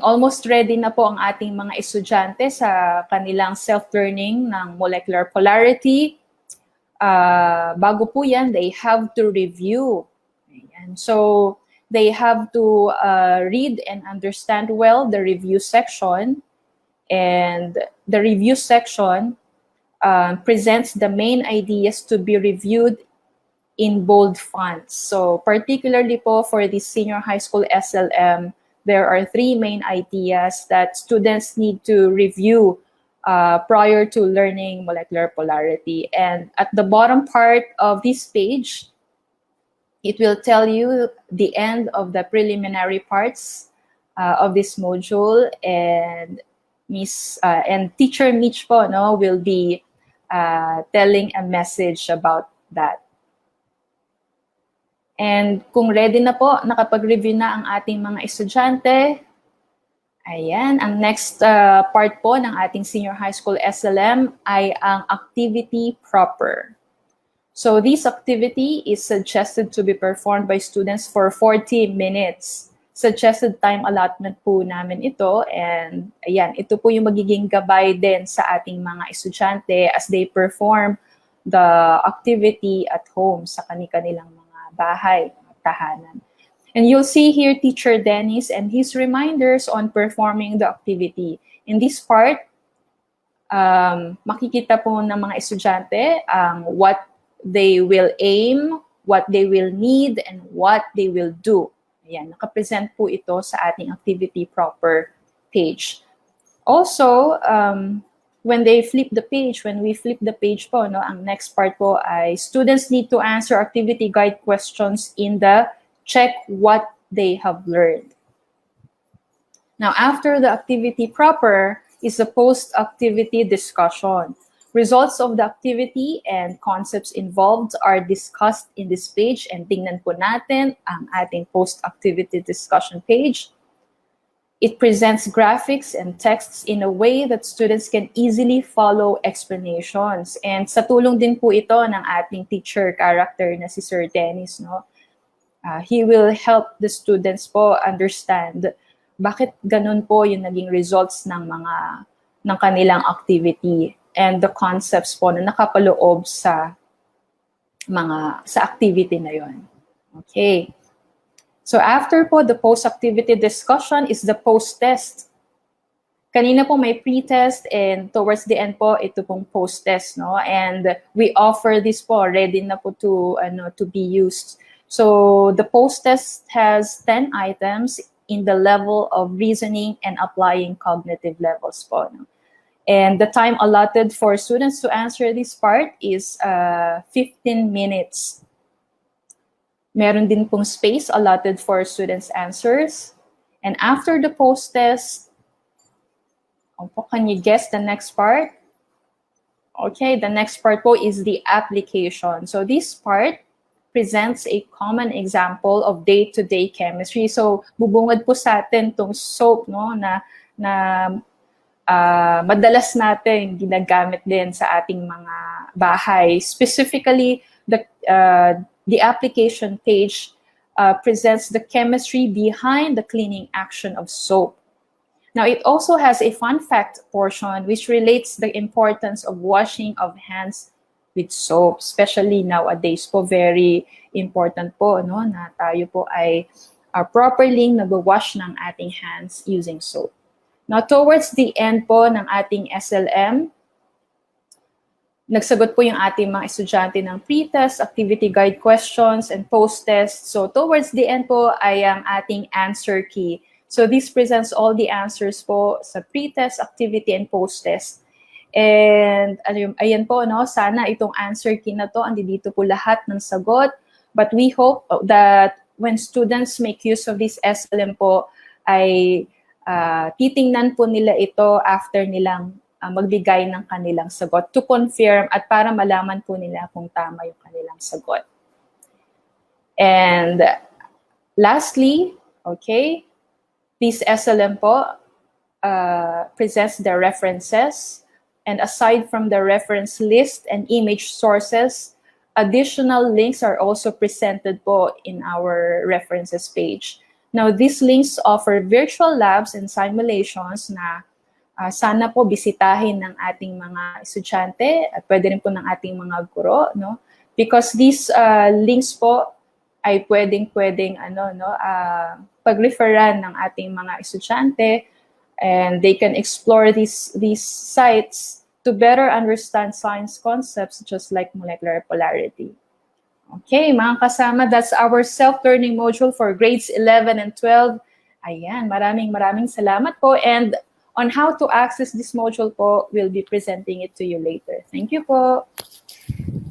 almost ready na po ang ating mga estudyante sa kanilang self-learning ng molecular polarity. Bago po yan, they have to review. Ayan. So, they have to read and understand well the review section. And the review section presents the main ideas to be reviewed in bold fonts. So particularly po for the senior high school SLM, there are 3 main ideas that students need to review prior to learning molecular polarity. And at the bottom part of this page, it will tell you the end of the preliminary parts of this module, and Teacher Mitch po will be telling a message about that. And kung ready na po, nakapag-review na ang ating mga estudyante, ayan, ang next part po ng ating senior high school SLM ay ang activity proper. So this activity is suggested to be performed by students for 40 minutes. Suggested time allotment po namin ito, and ayan, ito po yung magiging gabay din sa ating mga estudyante as they perform the activity at home sa kanilang mga bahay, tahanan. And you'll see here Teacher Dennis and his reminders on performing the activity. In this part, makikita po ng mga estudyante what they will aim, what they will need, and what they will do. Ayan, nakapresent po ito sa ating activity proper page. Also, when we flip the page po, ang next part po ay students need to answer activity guide questions in the check what they have learned. Now, after the activity proper is the post-activity discussion. Results of the activity and concepts involved are discussed in this page, and tingnan po natin ang ating post-activity discussion page. It presents graphics and texts in a way that students can easily follow explanations. And sa tulong din po ito ng ating teacher character na si Sir Dennis, he will help the students po understand bakit ganun po yung naging results ng kanilang activity and the concepts po na nakapaloob sa activity na yon. Okay. So after po the post-activity discussion is the post-test. Kanina po may pre-test, and towards the end po ito pong post-test, and we offer this po ready na po to be used. So the post-test has 10 items in the level of reasoning and applying cognitive levels po. And the time allotted for students to answer this part is 15 minutes. Meron din pong space allotted for students' answers. And after the post-test, can you guess the next part? Okay, the next part po is the application. So this part presents a common example of day-to-day chemistry. So bubungad po sa atin tong soap, no, na madalas natin ginagamit din sa ating mga bahay. Specifically, the application page presents the chemistry behind the cleaning action of soap. Now, it also has a fun fact portion which relates the importance of washing of hands with soap. Especially nowadays po, very important po, no, na tayo po ay properly nag-wash ng ating hands using soap. Now, towards the end po ng ating SLM, nagsagot po yung ating mga estudyante ng pre-test, activity guide questions, and post-test. So, towards the end po ay ang ating answer key. So, this presents all the answers po sa pre-test, activity, and post-test. And ayan po, no, sana itong answer key na to, andi dito po lahat ng sagot. But we hope that when students make use of this SLM po, ay titingnan po nila ito after nilang magbigay ng kanilang sagot to confirm at para malaman po nila kung tama yung kanilang sagot. And lastly, okay, this SLM po presents the references, and aside from the reference list and image sources, additional links are also presented po in our references page. Now, these links offer virtual labs and simulations na sana po bisitahin ng ating mga estudyante at pwede rin po ng ating mga guro, no? Because these links po ay pwedeng pag-referan ng ating mga estudyante, and they can explore these sites to better understand science concepts just like molecular polarity. Okay, mga kasama, that's our self-learning module for grades 11 and 12. Ayan, maraming salamat po. And on how to access this module po, we'll be presenting it to you later. Thank you po.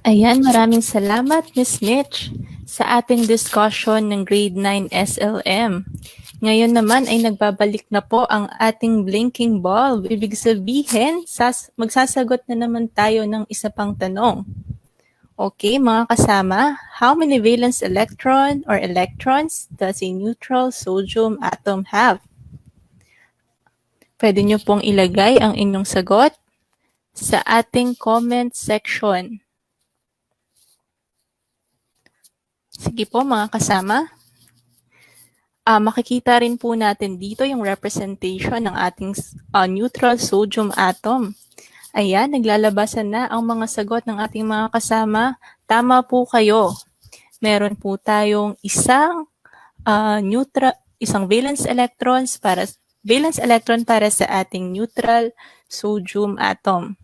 Ayan, maraming salamat, Ms. Mitch, sa ating discussion ng grade 9 SLM. Ngayon naman ay nagbabalik na po ang ating blinking bulb. Ibig sabihin, magsasagot na naman tayo ng isa pang tanong. Okay, mga kasama, how many valence electron or electrons does a neutral sodium atom have? Pwede nyo pong ilagay ang inyong sagot sa ating comment section. Sige po, mga kasama. Makikita rin po natin dito yung representation ng ating neutral sodium atom. Ayan, naglalabasan na ang mga sagot ng ating mga kasama. Tama po kayo. Meron po tayong isang valence electron para sa ating neutral sodium atom.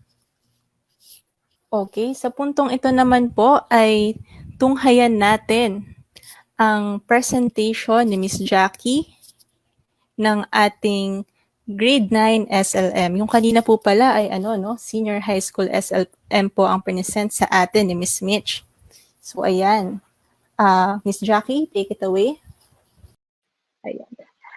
Okay, sa puntong ito naman po ay tunghayan natin ang presentation ni Miss Jackie ng ating grade 9 SLM. Yung kanina po pala ay senior high school SLM po ang present sa atin ni Miss Mitch. So ayan. Miss Jackie, take it away. Ayan.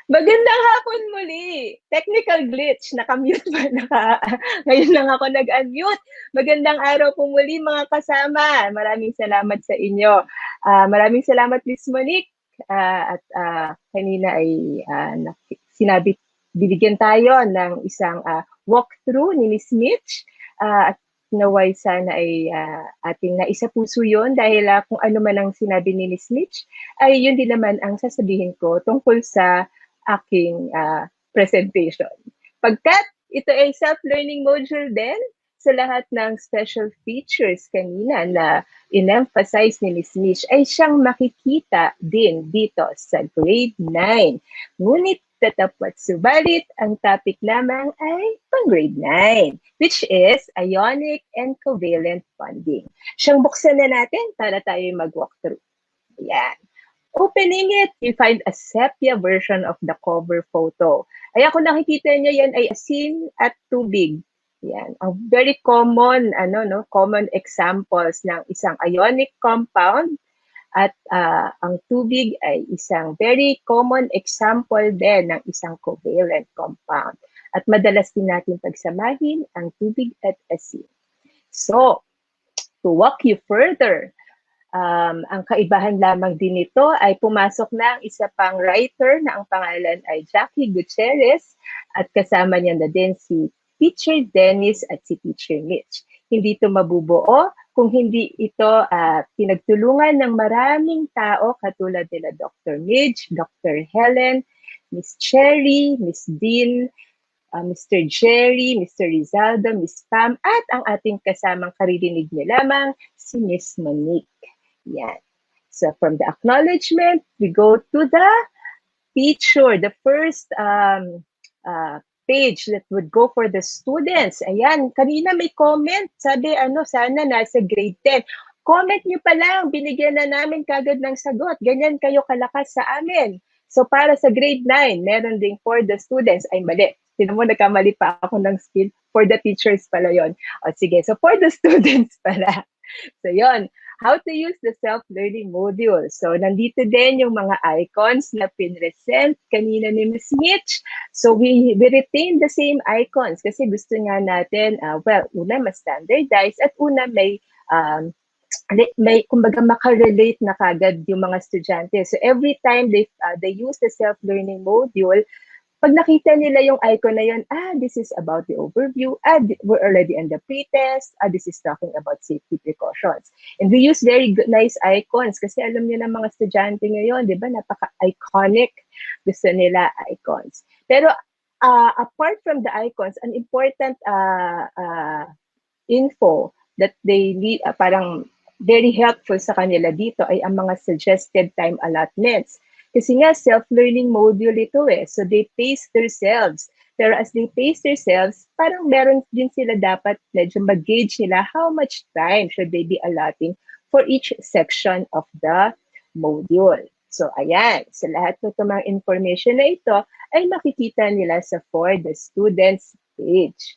Magandang hapon muli. Technical glitch. Nakamute ba? Ngayon lang ako nag-unmute. Magandang araw po muli mga kasama. Maraming salamat sa inyo. Maraming salamat Miss Monique. At kanina ay binigyan tayo ng isang walkthrough ni Miss Mitch. At naway sana ay ating naisapuso yun dahil kung ano man ang sinabi ni Miss Mitch, ay yun din naman ang sasabihin ko tungkol sa aking presentation. Pagkat ito ay self-learning module din, sa lahat ng special features kanina na in-emphasize ni Ms. Mitch ay siyang makikita din dito sa grade 9. Ngunit tatapwat subalit, ang topic lamang ay pang grade 9, which is Ionic and Covalent Bonding. Siyang buksan na natin para tayo mag-walkthrough. Ayan. Opening it, you find a sepia version of the cover photo. Ay kung nakikita niyo yan ay asin at tubig. Yan, ang very common common examples ng isang ionic compound at ang tubig ay isang very common example din ng isang covalent compound. At madalas din natin pagsamahin ang tubig at asin. So, to walk you further, Ang kaibahan lamang din nito ay pumasok na ang isa pang writer na ang pangalan ay Jackie Gutierrez at kasama niya na din si Teacher Dennis at si Teacher Mitch. Hindi ito mabubuo kung hindi ito pinagtulungan ng maraming tao katulad nila Dr. Midge, Dr. Helen, Miss Cherry, Miss Dean, Mr. Jerry, Mr. Rizaldo, Miss Pam, at ang ating kasamang karirinig niyo lamang, si Miss Monique. Yan. So from the acknowledgement, we go to the picture, the first page that would go for the students. Ayan, kanina may comment, sabi sana nasa grade 10. Comment nyo pa lang, binigyan na namin kagad ng sagot. Ganyan kayo kalakas sa amin. So para sa grade 9, meron ding for the students. Ay, mali. Tinan mo, nagkamali pa ako ng skill. For the teachers pala yon. O sige, so for the students pala. So yon, how to use the self-learning module. So nandito din yung mga icons na pinresent kanina ni Ms. Mitch. So we retain the same icons kasi gusto nga natin, una mas standardized at una may kumbaga makarelate na kagad yung mga estudyante. So every time they use the self-learning module, pag nakita nila yung icon na yun, this is about the overview, we're already on the pretest, this is talking about safety precautions. And we use very good, nice icons kasi alam niyo na mga estudyante ngayon, di ba, napaka-iconic, gusto nila icons. Pero apart from the icons, an important info that they need, parang very helpful sa kanila dito ay ang mga suggested time allotments. Kasi nga, self-learning module ito eh. So they pace themselves. Pero as they pace themselves, parang meron din sila dapat medyo mag-gauge nila how much time should they be allotting for each section of the module. So ayan, sa lahat ng mga information na ito ay makikita nila sa For the Students page.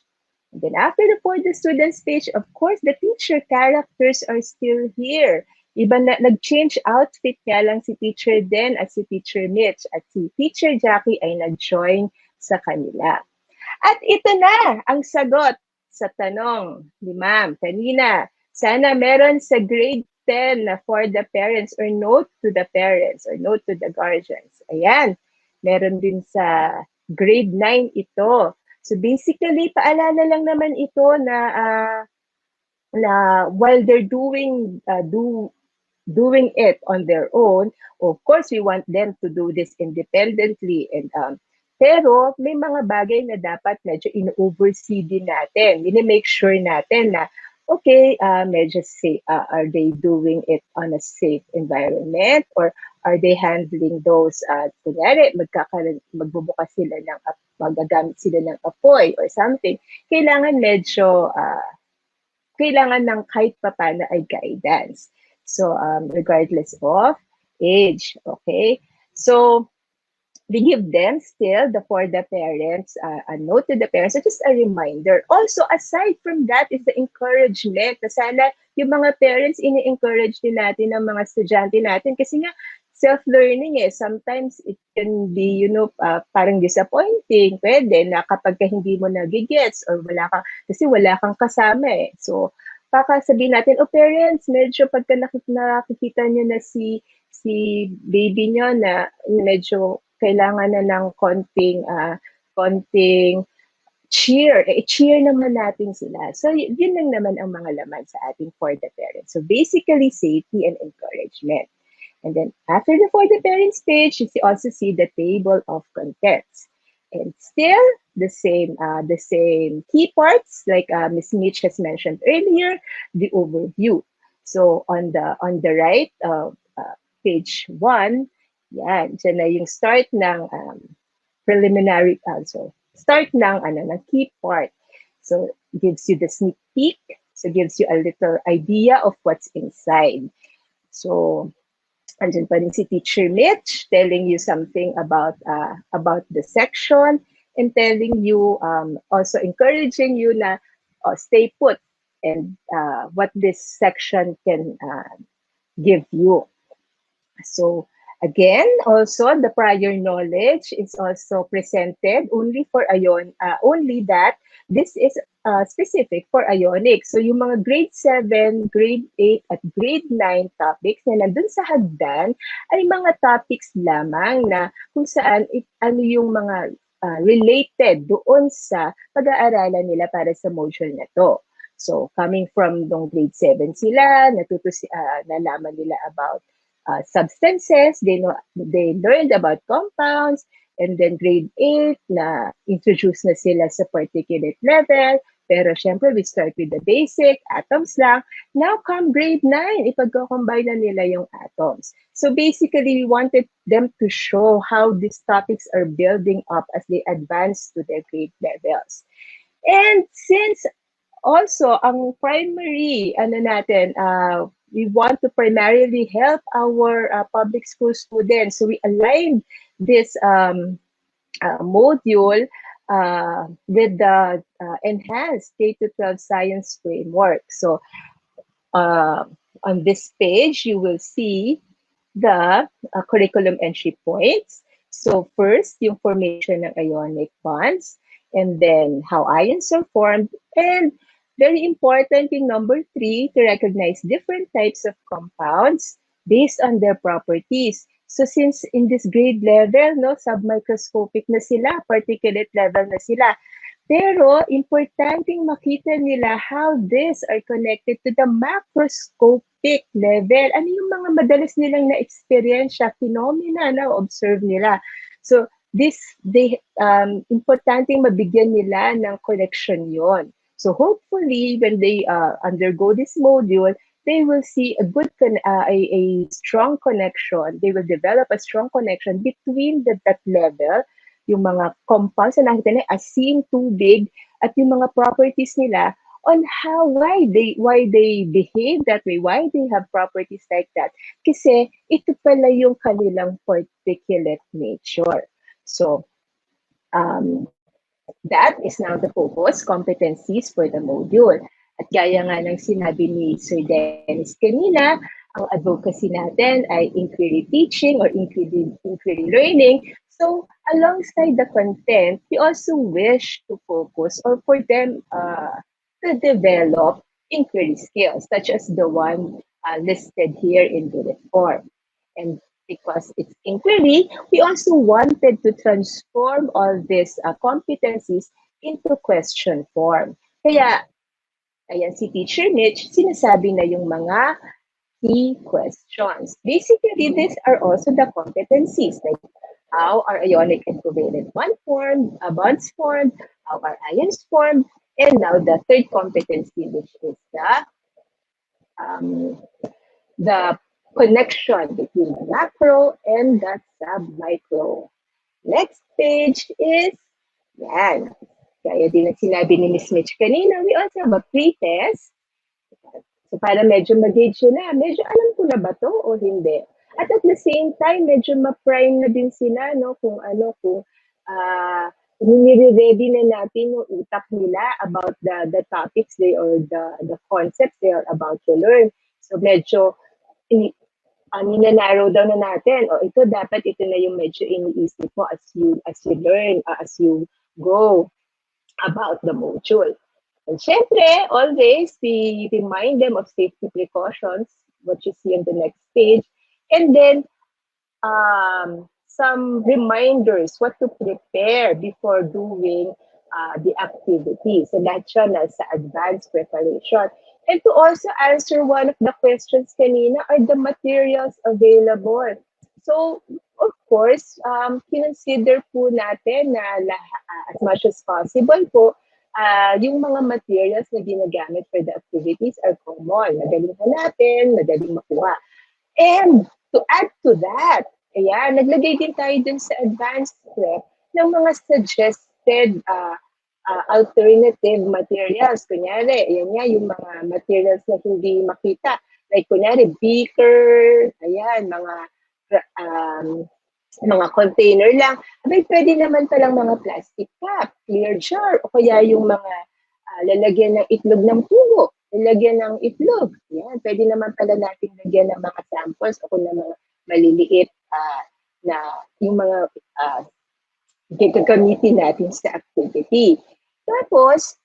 And then after the For the Students page, of course, the teacher characters are still here. Iba na, nag-change outfit nga lang si Teacher Den at si Teacher Mitch at si Teacher Jackie ay nag-join sa kanila. At ito na ang sagot sa tanong ni Ma'am kanina. Sana meron sa grade 10 na for the parents or note to the parents or note to the guardians. Ayan, meron din sa grade 9 ito. So basically, paalala lang naman ito na while they're doing it on their own, of course, we want them to do this independently. And pero may mga bagay na dapat medyo in-oversee din natin. Make sure natin na, okay, medyo safe, are they doing it on a safe environment? Or are they handling those, kunyari, magbubukas sila ng, magagamit sila ng apoy or something. Kailangan medyo, kailangan ng kahit papano ay guidance. So, regardless of age, okay? So, we give them still, for the parents, a note to the parents, so just a reminder. Also, aside from that is the encouragement. Na sana yung mga parents, ini-encourage din natin ang mga estudyante natin kasi nga, self-learning sometimes it can be, parang disappointing. Pwede na kapag hindi mo nagigets or kasi wala kang kasama So, baka sabihin natin, parents, medyo pagka nakikita nyo na si baby nyo na medyo kailangan na ng konting cheer. Cheer naman natin sila. So, yun lang naman ang mga laman sa ating for the parents. So, basically, safety and encouragement. And then, after the for the parents page, you also see the table of contents. And still, the same key parts, like Ms. Mitch has mentioned earlier, the overview. So, on the right, page 1, yan, dyan na yung start ng preliminary, start ng key part. So, gives you the sneak peek. So, gives you a little idea of what's inside. So, andyan pa rin si Teacher Mitch telling you something about the section and telling you, also encouraging you na stay put and what this section can give you. So, Again, also the prior knowledge is also presented only for only that this is specific for ionic. So yung mga grade 7, grade 8 at grade 9 topics na nandun sa hagdan ay mga topics lamang na kung saan ano yung mga related doon sa pag-aaralan nila para sa module na to. So coming from nung grade 7 sila, nalaman nila about substances, they learned about compounds, and then grade 8 na introduce na sila sa particulate level. Pero syempre, we start with the basic, atoms lang. Now come grade 9, ipag-combine na nila yung atoms. So basically, we wanted them to show how these topics are building up as they advance to their grade levels. And since also, ang primary, we want to primarily help our public school students. So we aligned this module with the enhanced K-12 science framework. So on this page, you will see the curriculum entry points. So first, yung formation ng ionic bonds, and then how ions are formed, and very important in number 3, to recognize different types of compounds based on their properties. So since in this grade level, no, submicroscopic na sila, particulate level na sila, pero importanteng makita nila how these are connected to the macroscopic level. Ano yung mga madalas nilang na-experience, phenomena na observe nila. So importanteng mabigyan nila ng connection yon. So hopefully, when they undergo this module, they will see a strong connection. They will develop a strong connection between that level, yung mga compounds na nakita nila as seen tubig, at yung mga properties nila on why they behave that way, why they have properties like that. Kasi ito pala yung kanilang particulate nature. So, that is now the focus, competencies for the module. At gaya nga ng sinabi ni Sir Dennis kanina, ang advocacy natin ay inquiry teaching or inquiry learning. So, alongside the content, we also wish to focus or for them to develop inquiry skills, such as the one listed here in bullet form. And because it's inquiry, we also wanted to transform all these competencies into question form. Kaya, ayan si Teacher Mitch, sinasabi na yung mga key questions. Basically, these are also the competencies, like how are ionic and covalent bonds formed, how are ions formed, and now the third competency, which is the connection between the macro and the sub-micro. Next page is, yan. Kaya din ang sinabi ni Ms. Mitch kanina, we also have a pre-test. So para medyo mag-gauge na, medyo alam ko na ba to o hindi. At the same time, medyo ma-prime na din sila, no, kung nire-ready na natin yung utak nila about the topics or the concepts they are about to learn. So medyo ninanarrow down na natin, o ito dapat ito na yung medyo iniisip mo as you learn, as you go about the module. And syempre, always we remind them of safety precautions, what you see on the next page, and then some reminders what to prepare before doing the activity. So that's sa advanced preparation. And to also answer one of the questions kanina, are the materials available? So, of course, consider po natin na as much as possible po, yung mga materials na ginagamit for the activities are common. Madaling hanapin, madaling makuha. And to add to that, ayan, naglagay din tayo dun sa advanced prep ng mga suggested alternative materials. Kunyari, ayan nga, yung mga materials na hindi makita. Like, kunyari, beaker, ayan, mga container lang. Abay, pwede naman palang mga plastic cup, clear jar, o kaya yung mga lalagyan ng itlog ng pugo, lalagyan ng itlog. Yan, pwede naman pala natin lagyan ng mga samples o kung na mga maliliit na yung mga gagamitin natin sa activity. Tapos,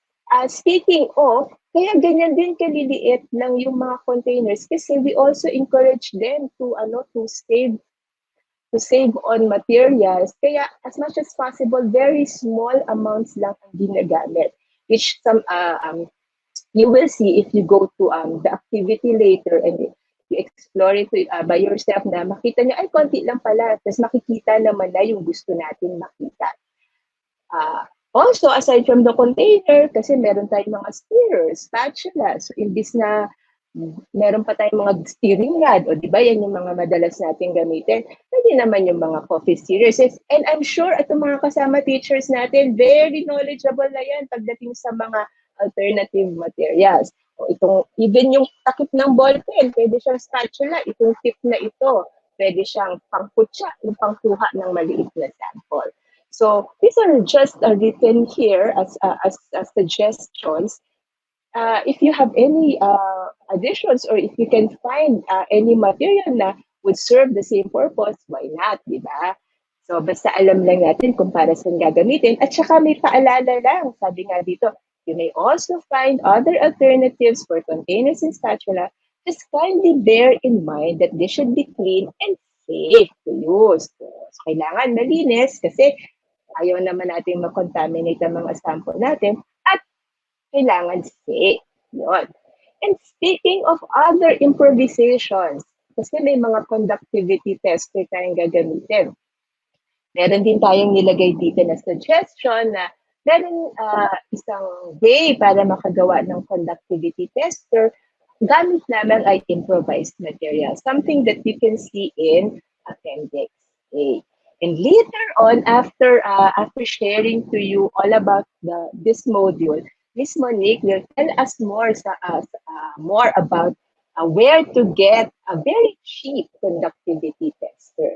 speaking of, kaya ganyan din kaliliit lang yung mga containers kasi we also encourage them to save on materials. Kaya as much as possible, very small amounts lang ang ginagamit, which you will see if you go to the activity later and you explore it by yourself na makita niyo, ay, konti lang pala. Tapos makikita naman na yung gusto natin makita. Also, aside from the container, kasi meron tayong mga stirrers, spatula. So, imbis na meron pa tayong mga stirring rod, o di ba yan yung mga madalas natin gamitin, pwede naman yung mga coffee stirrers. And I'm sure at mga kasama teachers natin, very knowledgeable na yan pagdating sa mga alternative materials. O itong, even yung takip ng ballpen, pwede siyang spatula. Itong tip na ito, pwede siyang pangkutsa, yung pangkuha ng maliit na sample. So these are just written here as suggestions. If you have any additions or if you can find any material na would serve the same purpose, why not, di ba? So basta alam lang natin kung para saan gagamitin. At saka may paalala lang, sabi nga dito, you may also find other alternatives for containers and spatula. Just kindly bear in mind that they should be clean and safe to use. So kailangan malinis kasi ayaw naman natin makontaminate ang mga sample natin at kailangan safe. Yun. And speaking of other improvisations, kasi may mga conductivity tester tayong gagamitin. Meron din tayong nilagay dito na suggestion na meron isang way para makagawa ng conductivity tester. Gamit naman ay improvised material, something that you can see in Appendix A. And later on, after sharing to you all about this module, Ms. Monique will tell us more about where to get a very cheap conductivity tester.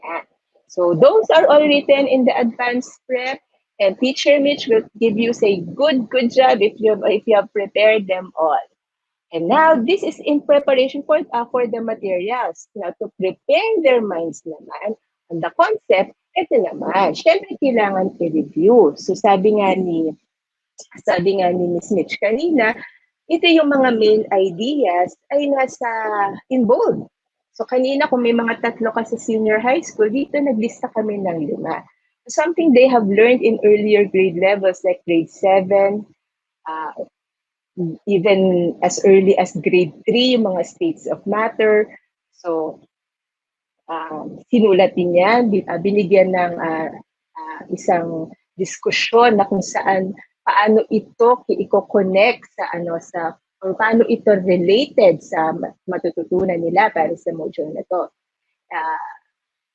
Yeah. So those are all written in the advanced prep, and Teacher Mitch will give you a good job if you have prepared them all. And now this is in preparation for the materials. Now to prepare their minds naman on the concept, ito naman, syempre kailangan i-review. So sabi nga ni Ms. Mitch kanina, ito yung mga main ideas ay nasa in bold. So kanina kung may mga 3 ka sa senior high school, dito naglista kami ng 5. Something they have learned in earlier grade levels like grade 7, even as early as grade 3, yung mga states of matter. So sinulat din yan, binigyan ng isang diskusyon na kung saan paano ito i-connect or paano ito related sa matututunan nila para sa module na to.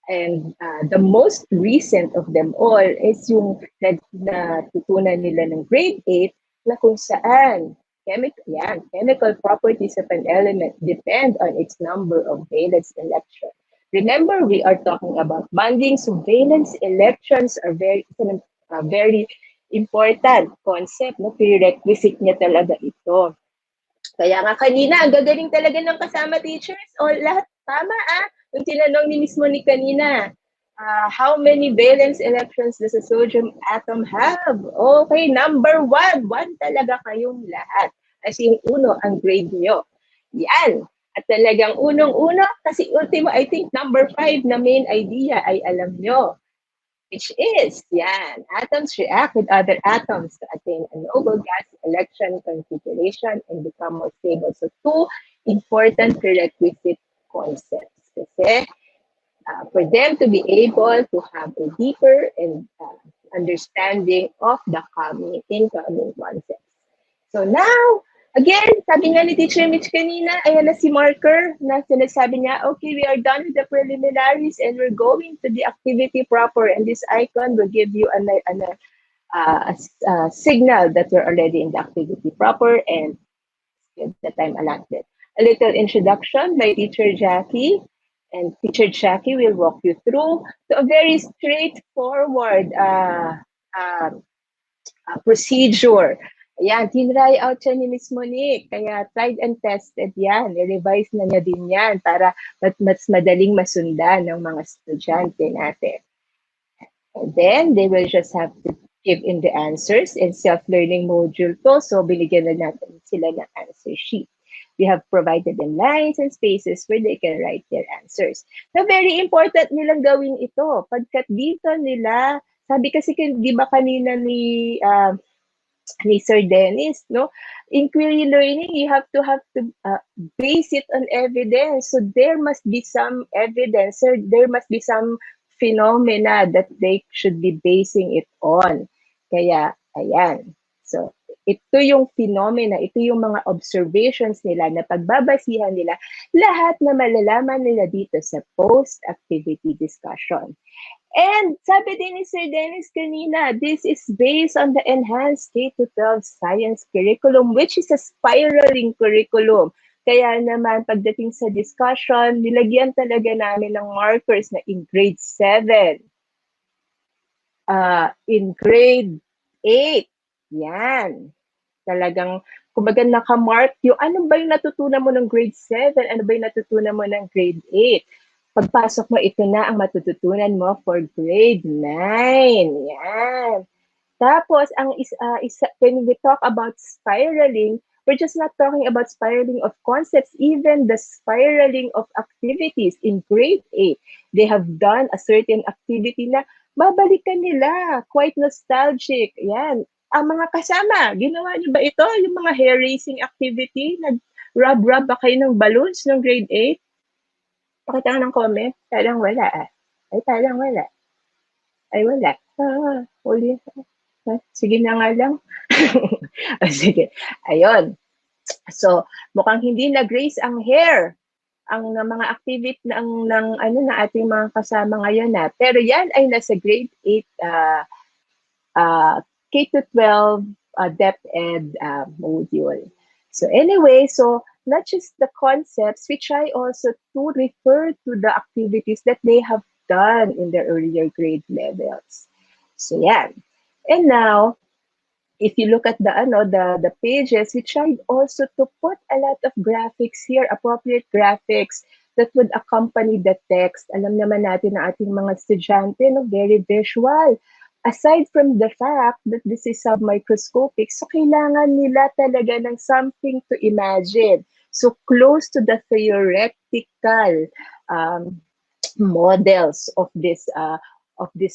And the most recent of them all is yung natutunan nila ng grade 8 na kung saan chemical properties of an element depend on its number of valence electrons. Remember, we are talking about bonding, so valence electrons are very important concept, no? Prerequisite niya talaga ito. Kaya nga kanina, ang gagaling talaga ng kasama teachers, o lahat tama yung tinanong ni Ms. Monique kanina, how many valence electrons does a sodium atom have? Okay, number 1 talaga kayong lahat. As yung 1 ang grade nyo. Yan. At talagang unong-uno, kasi ultimo, I think number 5 na main idea ay alam nyo. Which is, atoms react with other atoms to attain a noble gas electron configuration and become more stable. So 2 important prerequisite concepts. Kasi for them to be able to have a deeper and understanding of the incoming concepts. So now, again, sabi nga ni Teacher Mitch kanina, ayan na si Marker na sinasabi niya, okay, we are done with the preliminaries and we're going to the activity proper. And this icon will give you a signal that we're already in the activity proper and the time allotted. A little introduction by Teacher Jackie. And Teacher Jackie will walk you through a very straightforward procedure. Ayan, tinry out siya ni Miss Monique. Kaya tried and tested yan. I-revise na niya din yan para mas madaling masundan ng mga estudyante natin. And then, they will just have to give in the answers in self-learning module to. So, binigyan na natin sila ng answer sheet. We have provided them lines and spaces where they can write their answers. Now, very important nilang gawin ito. Pagkat dito nila, sabi kasi, di ba kanina ni Sir Dennis, no? Inquiry learning, you have to base it on evidence. So there must be some evidence, or there must be some phenomena that they should be basing it on. Kaya, ayan. So, ito yung phenomena, ito yung mga observations nila na pagbabasihan nila, lahat na malalaman nila dito sa post-activity discussion. And sabi din ni Sir Dennis kanina, this is based on the enhanced K-12 science curriculum, which is a spiraling curriculum. Kaya naman, pagdating sa discussion, nilagyan talaga namin ng markers na in grade 7, in grade 8, yan. Talagang, kumbaga nakamark yung ano ba yung natutunan mo ng grade 7, ano ba yung natutunan mo ng grade 8. Pagpasok mo, ito na ang matututunan mo for grade 9. Yan. Tapos, when we talk about spiraling, we're just not talking about spiraling of concepts, even the spiraling of activities in grade 8. They have done a certain activity na babalikan nila, quite nostalgic. Yan. Ang mga kasama, ginawa niyo ba ito? Yung mga hair raising activity, nag-rub-rub ba kayo ng balloons ng grade 8? Pakita ka ng comment. Talang wala Ay, talang wala. Ay, wala. Huli. Sige na nga lang. Sige. Ayun. So, mukhang hindi nag-raise ang hair ang mga activity ng ating mga kasama ngayon na. Pero yan ay nasa grade 8 K-12 DepEd module. So anyway, so not just the concepts, we try also to refer to the activities that they have done in their earlier grade levels. So yeah. And now, if you look at the pages, we tried also to put a lot of graphics here, appropriate graphics that would accompany the text. Alam naman natin na ating mga estudyante, no, very visual. Aside from the fact that this is submicroscopic, so kailangan nila talaga ng something to imagine. So close to the theoretical models of this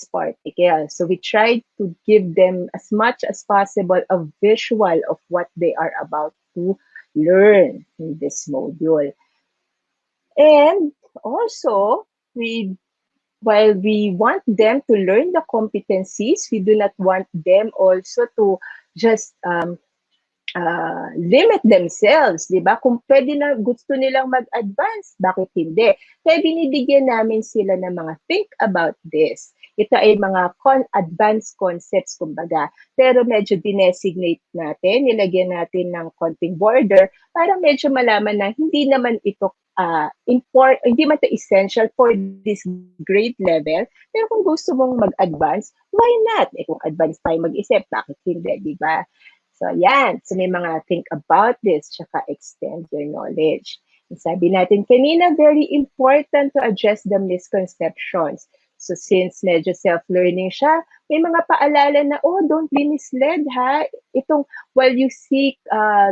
particle. So we tried to give them as much as possible a visual of what they are about to learn in this module. And also, while we want them to learn the competencies, we do not want them also to just limit themselves, di ba? Kung pwede na gusto nilang mag-advance, bakit hindi? Kaya binibigyan namin sila ng mga think about this. Ito ay mga advanced concepts, kumbaga. Pero medyo dinesignate natin, nilagyan natin ng konting border para medyo malaman na hindi naman ito hindi man ito essential for this grade level. Pero kung gusto mong mag-advance, why not? Kung advance tayo mag-isip, bakit hindi, di ba? So, yan. So, may mga think about this, tsaka extend your knowledge. Sabi natin kanina, very important to address the misconceptions. So, since medyo self-learning siya, may mga paalala na, don't be misled, ha? Itong, while you seek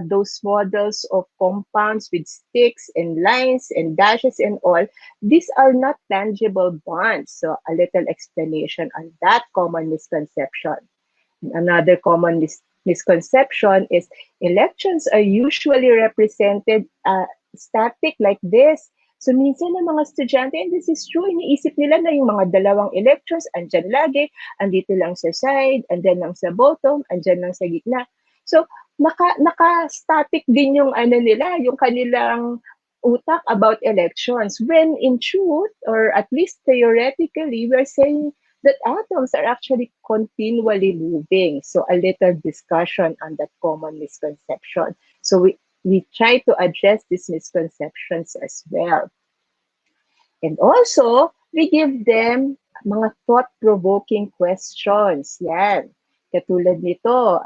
those models of compounds with sticks and lines and dashes and all, these are not tangible bonds. So, a little explanation on that common misconception. Another common misconception is electrons are usually represented static like this. So minsan ng mga estudyante, and this is true, iniisip nila na yung mga dalawang electrons andyan lagi, andito lang sa side, andyan lang sa bottom, andyan lang sa gitna. So naka-static din yung nila, yung kanilang utak about electrons. When in truth, or at least theoretically, we're saying that atoms are actually continually moving. So a little discussion on that common misconception. So we try to address these misconceptions as well. And also, we give them mga thought-provoking questions. Yan. Katulad nito,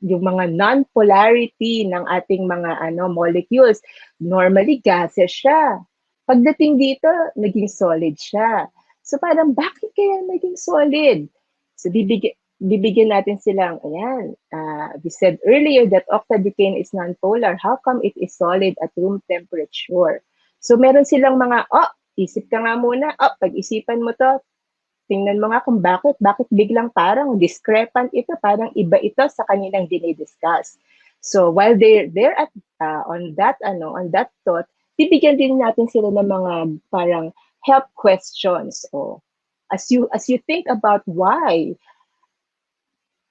yung mga non-polarity ng ating mga molecules. Normally, gases siya. Pagdating dito, naging solid siya. So parang bakit kaya naging solid? So bibigyan natin silang, ayan, we said earlier that octadecane is non-polar. How come it is solid at room temperature? So meron silang mga, isip ka nga muna, pag-isipan mo to, tingnan mo nga kung bakit biglang parang discrepant ito, parang iba ito sa kanilang dinidiscuss. So while they're at on that thought, bibigyan din natin sila ng mga parang help questions. O as you think about why,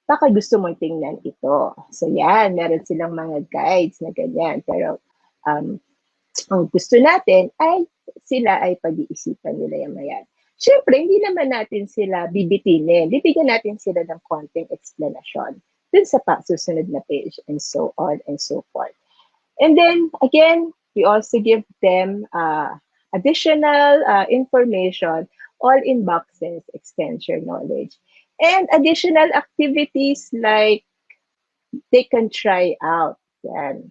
baka gusto mong tingnan ito. So yan, meron silang mga guides na ganyan. Pero ang gusto natin ay sila ay pag-iisipan nila yung mayan. Siyempre, hindi naman natin sila bibitinin. Bibigyan natin sila ng konting explanation dun sa susunod na page and so on and so forth. And then, again, we also give them additional information, all in boxes, extend your knowledge. And additional activities like they can try out. Yan.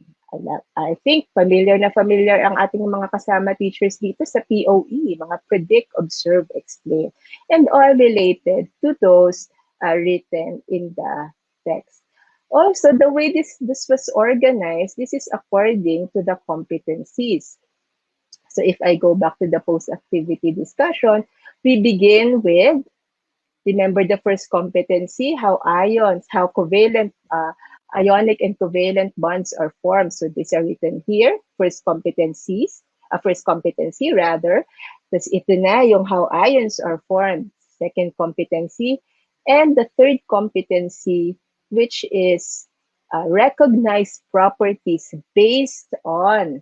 I think familiar ang ating mga kasama teachers dito sa POE, mga predict, observe, explain, and all related to those written in the text. Also, the way this was organized, this is according to the competencies. So if I go back to the post-activity discussion, we begin with, remember the first competency, how ionic and covalent bonds are formed. So these are written here. First competency rather. Tapos ito na yung how ions are formed. Second competency. And the third competency, which is recognize properties based on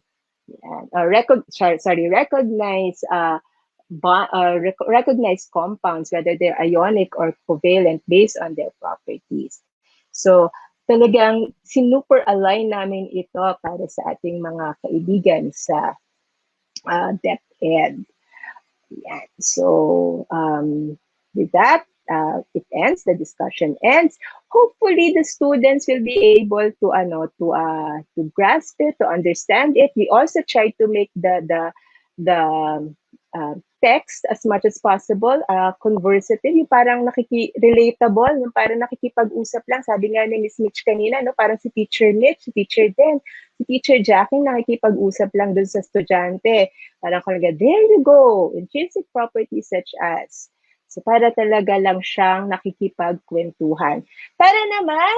recognize compounds, whether they're ionic or covalent, based on their properties. So talagang sinuper-align namin ito para sa ating mga kaibigan sa DepEd. Yan. So, with that, the discussion ends. Hopefully, the students will be able to grasp it, to understand it. We also try to make the text as much as possible, conversative, yung parang relatable, yung parang nakikipag-usap lang. Sabi nga ni Miss Mitch kanina, no, parang si Teacher Mitch, si Teacher Den, si Teacher Jackie, nakikipag-usap lang dun sa estudyante. Parang kalaga, there you go, intrinsic properties such as. So para talaga lang siyang nakikipagkwentuhan. Para naman,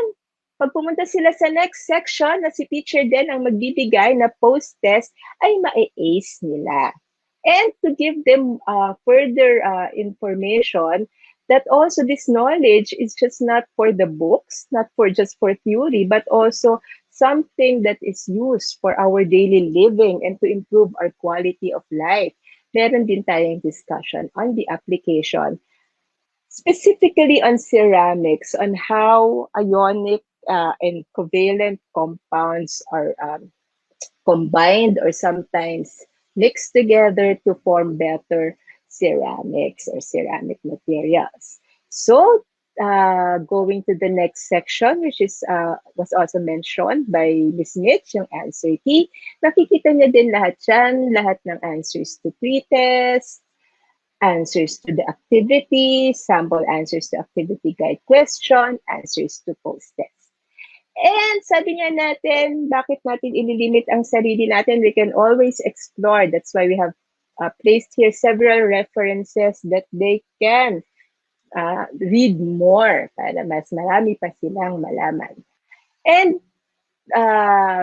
pag pumunta sila sa next section na si Teacher Den ang magbibigay na post-test, ay ma-ace nila. And to give them further information that also this knowledge is just not for the books, not for just for theory, but also something that is used for our daily living and to improve our quality of life. Meron din tayong discussion on the application, specifically on ceramics, on how ionic and covalent compounds are combined or sometimes mixed together to form better ceramics or ceramic materials. So, going to the next section, which is was also mentioned by Ms. Mitch, yung answer key. Nakikita niya din lahat yan, lahat ng answers to pre-test, answers to the activity, sample answers to activity guide question, answers to post-test. And sabi nga natin, bakit natin ililimit ang sarili natin? We can always explore. That's why we have placed here several references that they can read more para mas marami pa silang malaman. And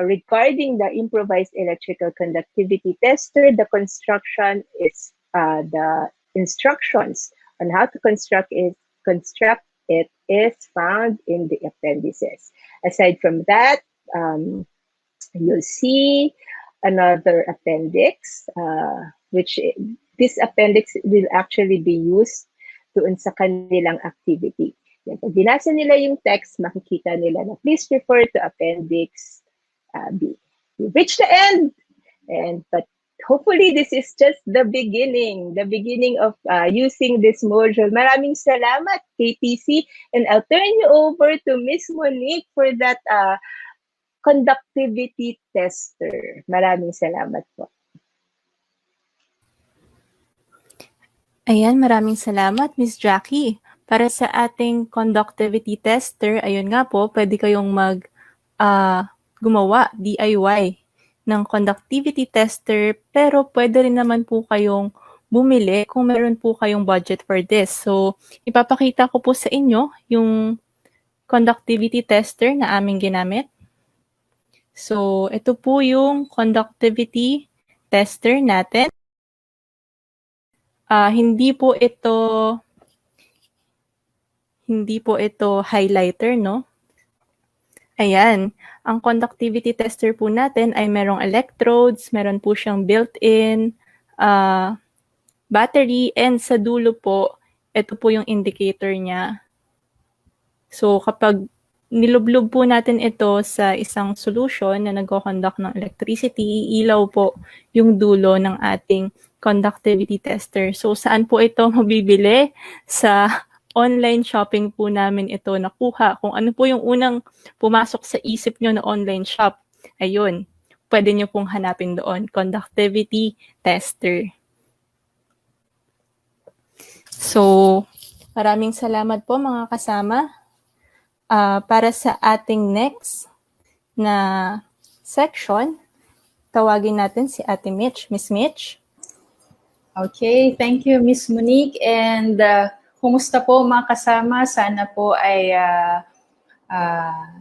regarding the improvised electrical conductivity tester, the construction is the instructions on how to construct it is found in the appendices. Aside from that, you'll see another appendix, which this appendix will actually be used doon sa kanilang activity. Yan, pag binasa nila yung text, makikita nila na please refer to appendix B. We've reached the end, but hopefully this is just the beginning of using this module. Maraming salamat, KTC, and I'll turn you over to Miss Monique for that conductivity tester. Maraming salamat po. Ayan, maraming salamat, Miss Jackie. Para sa ating conductivity tester, ayun nga po, pwede kayong gumawa, DIY, ng conductivity tester, pero pwede rin naman po kayong bumili kung meron po kayong budget for this. So, ipapakita ko po sa inyo yung conductivity tester na aming ginamit. So, ito po yung conductivity tester natin. Hindi po ito highlighter, no? Ayan, ang conductivity tester po natin ay merong electrodes, meron po siyang built-in battery, and sa dulo po, ito po yung indicator niya. So, kapag nilublob po natin ito sa isang solution na nagko-conduct ng electricity, iilaw po yung dulo ng ating conductivity tester. So, saan po ito mabibili? Sa online shopping po namin ito nakuha. Kung ano po yung unang pumasok sa isip nyo na online shop, ayun, pwede nyo pong hanapin doon, conductivity tester. So, maraming salamat po mga kasama. Para sa ating next na section, tawagin natin si Ate Mitch. Miss Mitch? Okay, thank you, Miss Monique. And kumusta po mga kasama? Sana po ay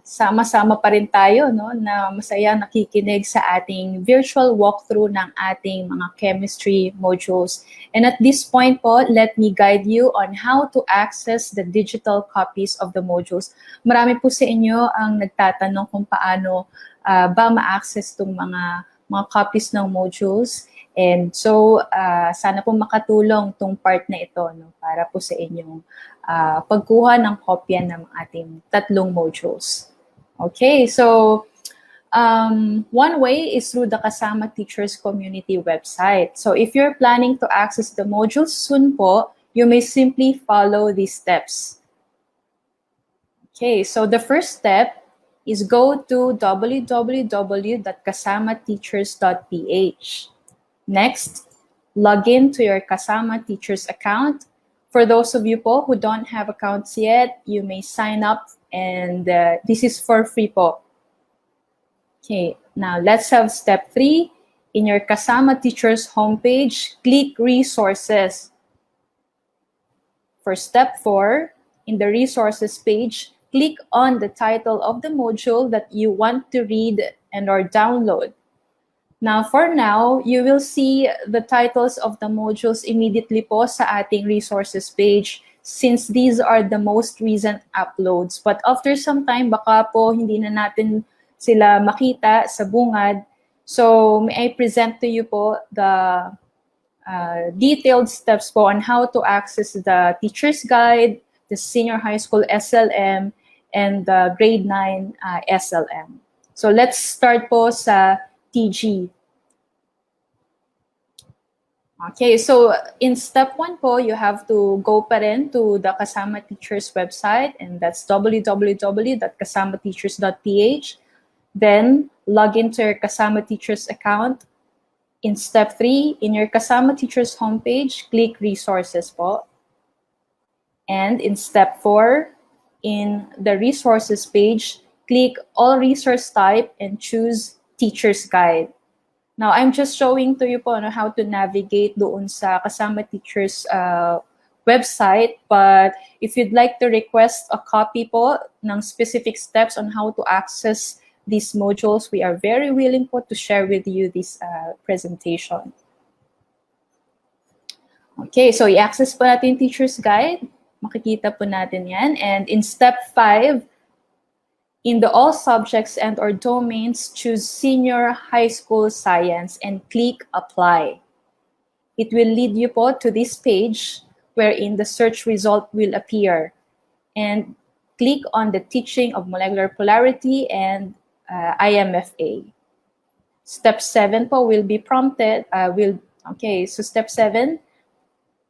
sama-sama pa rin tayo, no, na masaya nakikinig sa ating virtual walkthrough ng ating mga chemistry modules. And at this point po, let me guide you on how to access the digital copies of the modules. Marami po sa inyo ang nagtatanong kung paano ba ma-access itong mga copies ng modules. And so, sana po makatulong tong part na ito, no, para po sa inyong pagkuha ng kopya ng ating 3 modules. Okay, so one way is through the Kasama Teachers Community website. So if you're planning to access the modules soon po, you may simply follow these steps. Okay, so the first step is go to www.kasamateachers.ph. Next, log in to your Kasama Teachers account. For those of you po who don't have accounts yet, you may sign up, and this is for free po. Okay, now let's have step 3. In your Kasama Teachers homepage, click Resources. For step 4, in the Resources page, click on the title of the module that you want to read and or download. Now, for now, you will see the titles of the modules immediately po sa ating resources page since these are the most recent uploads. But after some time, baka po hindi na natin sila makita sa bungad. So, may I present to you po the detailed steps po on how to access the teacher's guide, the senior high school SLM, and the grade 9 SLM. So, let's start po sa TG. Okay, so in step 1 po, you have to go pa rin to the Kasama Teachers website, and that's www.kasamateachers.ph. Then, log into your Kasama Teachers account. In step 3, in your Kasama Teachers homepage, click Resources po. And in step 4, in the Resources page, click All Resource Type and choose Teacher's Guide. Now, I'm just showing to you po how to navigate doon sa Kasama Teachers website. But if you'd like to request a copy po ng specific steps on how to access these modules, we are very willing po to share with you this presentation. Okay, so i-access po natin Teacher's Guide. Makikita po natin yan. And in step 5, in the All Subjects and or Domains, choose Senior High School Science and click Apply. It will lead you po to this page wherein the search result will appear. And click on the Teaching of Molecular Polarity and IMFA. Step 7 po will be prompted, so step 7,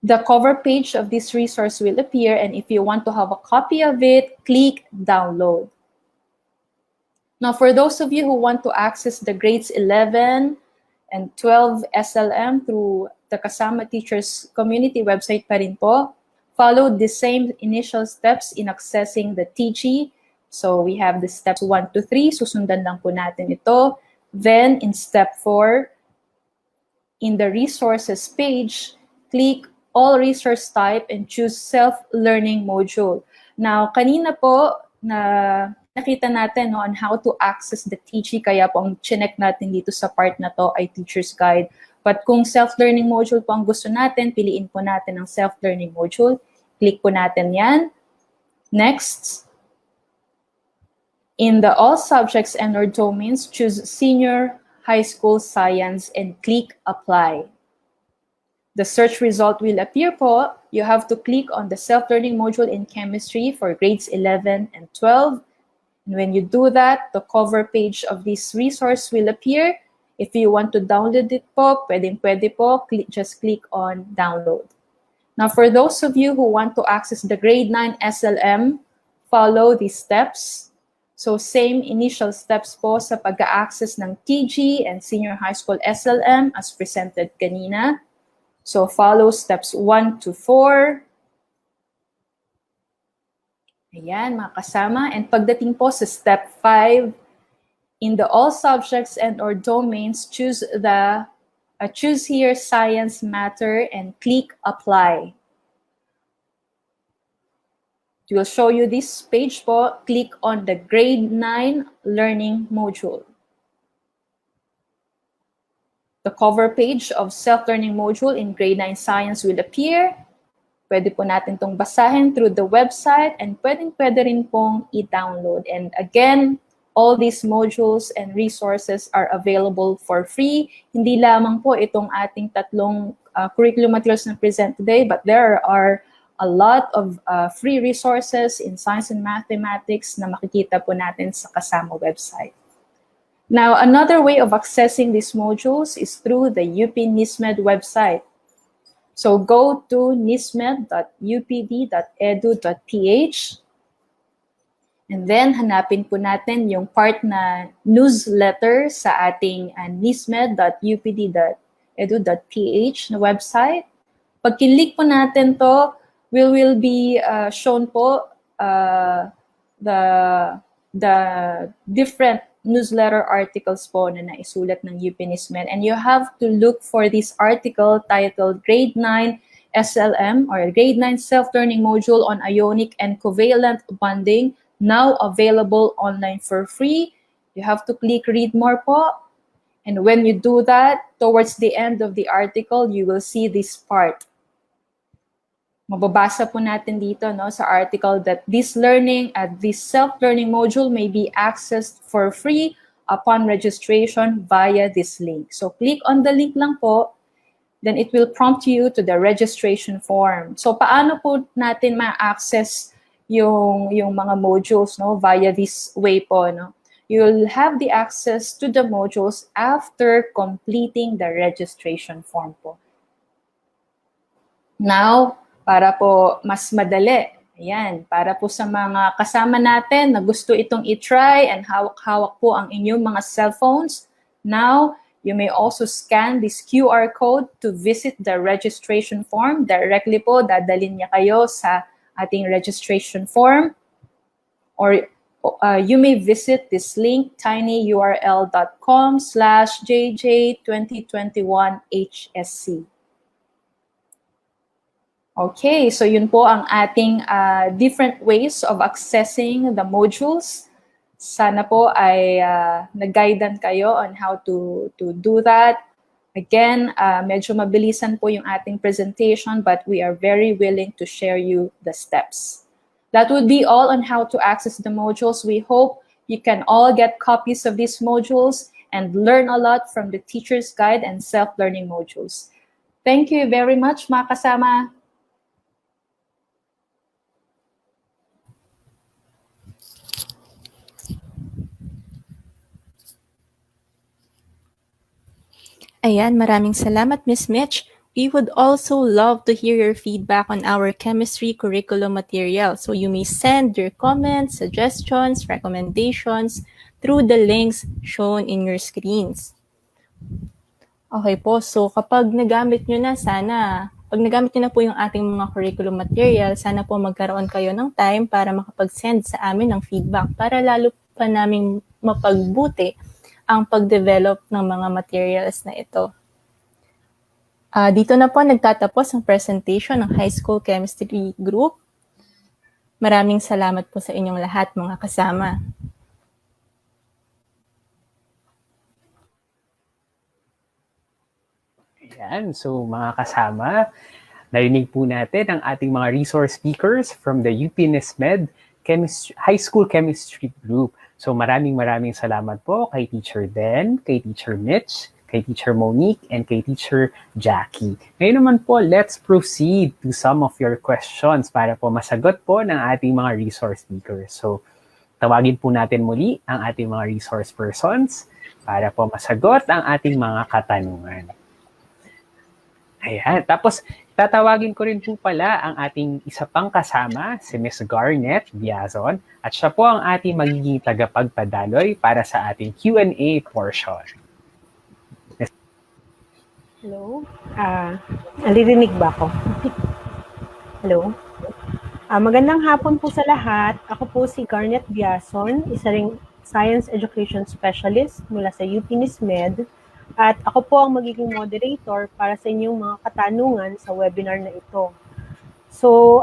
the cover page of this resource will appear, and if you want to have a copy of it, click download. Now, for those of you who want to access the grades 11 and 12 SLM through the Kasama Teachers Community website pa rin po, follow the same initial steps in accessing the TG. So we have the steps 1 to 3, susundan lang po natin ito. Then in step 4, in the resources page, click all resource type and choose self-learning module. Now, kanina po na nakita natin on how to access the TG, kaya po ang chinek natin dito sa part na to ay teacher's guide. But kung self-learning module po ang gusto natin, piliin po natin ang self-learning module. Click po natin yan. Next. In the all subjects and or domains, choose senior high school science and click apply. The search result will appear po. You have to click on the self-learning module in chemistry for grades 11 and 12. And when you do that, the cover page of this resource will appear. If you want to download it po, pwede po, just click on download. Now, for those of you who want to access the grade 9 SLM, follow these steps. So, same initial steps po sa pag-access ng TG and senior high school SLM as presented kanina. So, follow steps 1 to 4. Ayan, mga kasama. And pagdating po sa step 5, in the all subjects and or domains, choose here science matter and click apply. It will show you this page po. Click on the grade 9 learning module. The cover page of self-learning module in grade 9 science will appear. Pwede po natin itong basahin through the website and pwede rin pong i-download. And again, all these modules and resources are available for free. Hindi lamang po itong ating tatlong curriculum materials na present today, but there are a lot of free resources in science and mathematics na makikita po natin sa Kasama website. Now, another way of accessing these modules is through the UP NISMED website. So go to nismed.upd.edu.ph and then hanapin po natin yung part na newsletter sa ating nismed.upd.edu.ph na website. Pag kinlik po natin to, we will be shown po the different newsletter articles po na naisulat ng UP NISMED. And you have to look for this article titled Grade 9 SLM or Grade 9 Self-Learning Module on Ionic and Covalent Bonding, now available online for free. You have to click read more po. And when you do that, towards the end of the article, you will see this part. Mababasa po natin dito sa article that this self-learning module may be accessed for free upon registration via this link. So click on the link lang po, then it will prompt you to the registration form. So paano po natin ma-access yung mga modules via this way po? You'll have the access to the modules after completing the registration form po. Now, para po mas madali. Ayan, para po sa mga kasama natin na gusto itong i-try and hawak-hawak po ang inyong mga cellphones. Now, you may also scan this QR code to visit the registration form. Directly po, dadalhin niya kayo sa ating registration form. Or you may visit this link, tinyurl.com/jj2021hsc. Okay, so yun po ang ating different ways of accessing the modules. Sana po ay nag-guidean kayo on how to do that. Again, medyo mabilisan po yung ating presentation, but we are very willing to share you the steps. That would be all on how to access the modules. We hope you can all get copies of these modules and learn a lot from the teacher's guide and self-learning modules. Thank you very much, mga kasama. Ayan, maraming salamat, Miss Mitch. We would also love to hear your feedback on our chemistry curriculum material. So you may send your comments, suggestions, recommendations through the links shown in your screens. Okay po, so kapag nagamit nyo na, pag nagamit nyo na po yung ating mga curriculum material, sana po magkaroon kayo ng time para makapag-send sa amin ng feedback para lalo pa namin mapagbuti ang pag-develop ng mga materials na ito. Dito na po nagtatapos ang presentation ng High School Chemistry Group. Maraming salamat po sa inyong lahat, mga kasama. Ayan, so mga kasama, narinig po natin ang ating mga resource speakers from the UP NISMED High School Chemistry Group. So maraming salamat po kay Teacher Den, kay Teacher Mitch, kay Teacher Monique, and kay Teacher Jackie. Ngayon naman po, let's proceed to some of your questions para po masagot po ng ating mga resource speakers. So tawagin po natin muli ang ating mga resource persons para po masagot ang ating mga katanungan. Ayan. Tapos, tatawagin ko rin po pala ang ating isa pang kasama, si Ms. Garnet Biazon, at siya po ang ating magiging tagapagpadaloy para sa ating Q&A portion. Hello? Naririnig ba ako? Hello? Magandang hapon po sa lahat. Ako po si Garnet Biazon, isa ring Science Education Specialist mula sa UP NISMED. At ako po ang magiging moderator para sa inyong mga katanungan sa webinar na ito. So,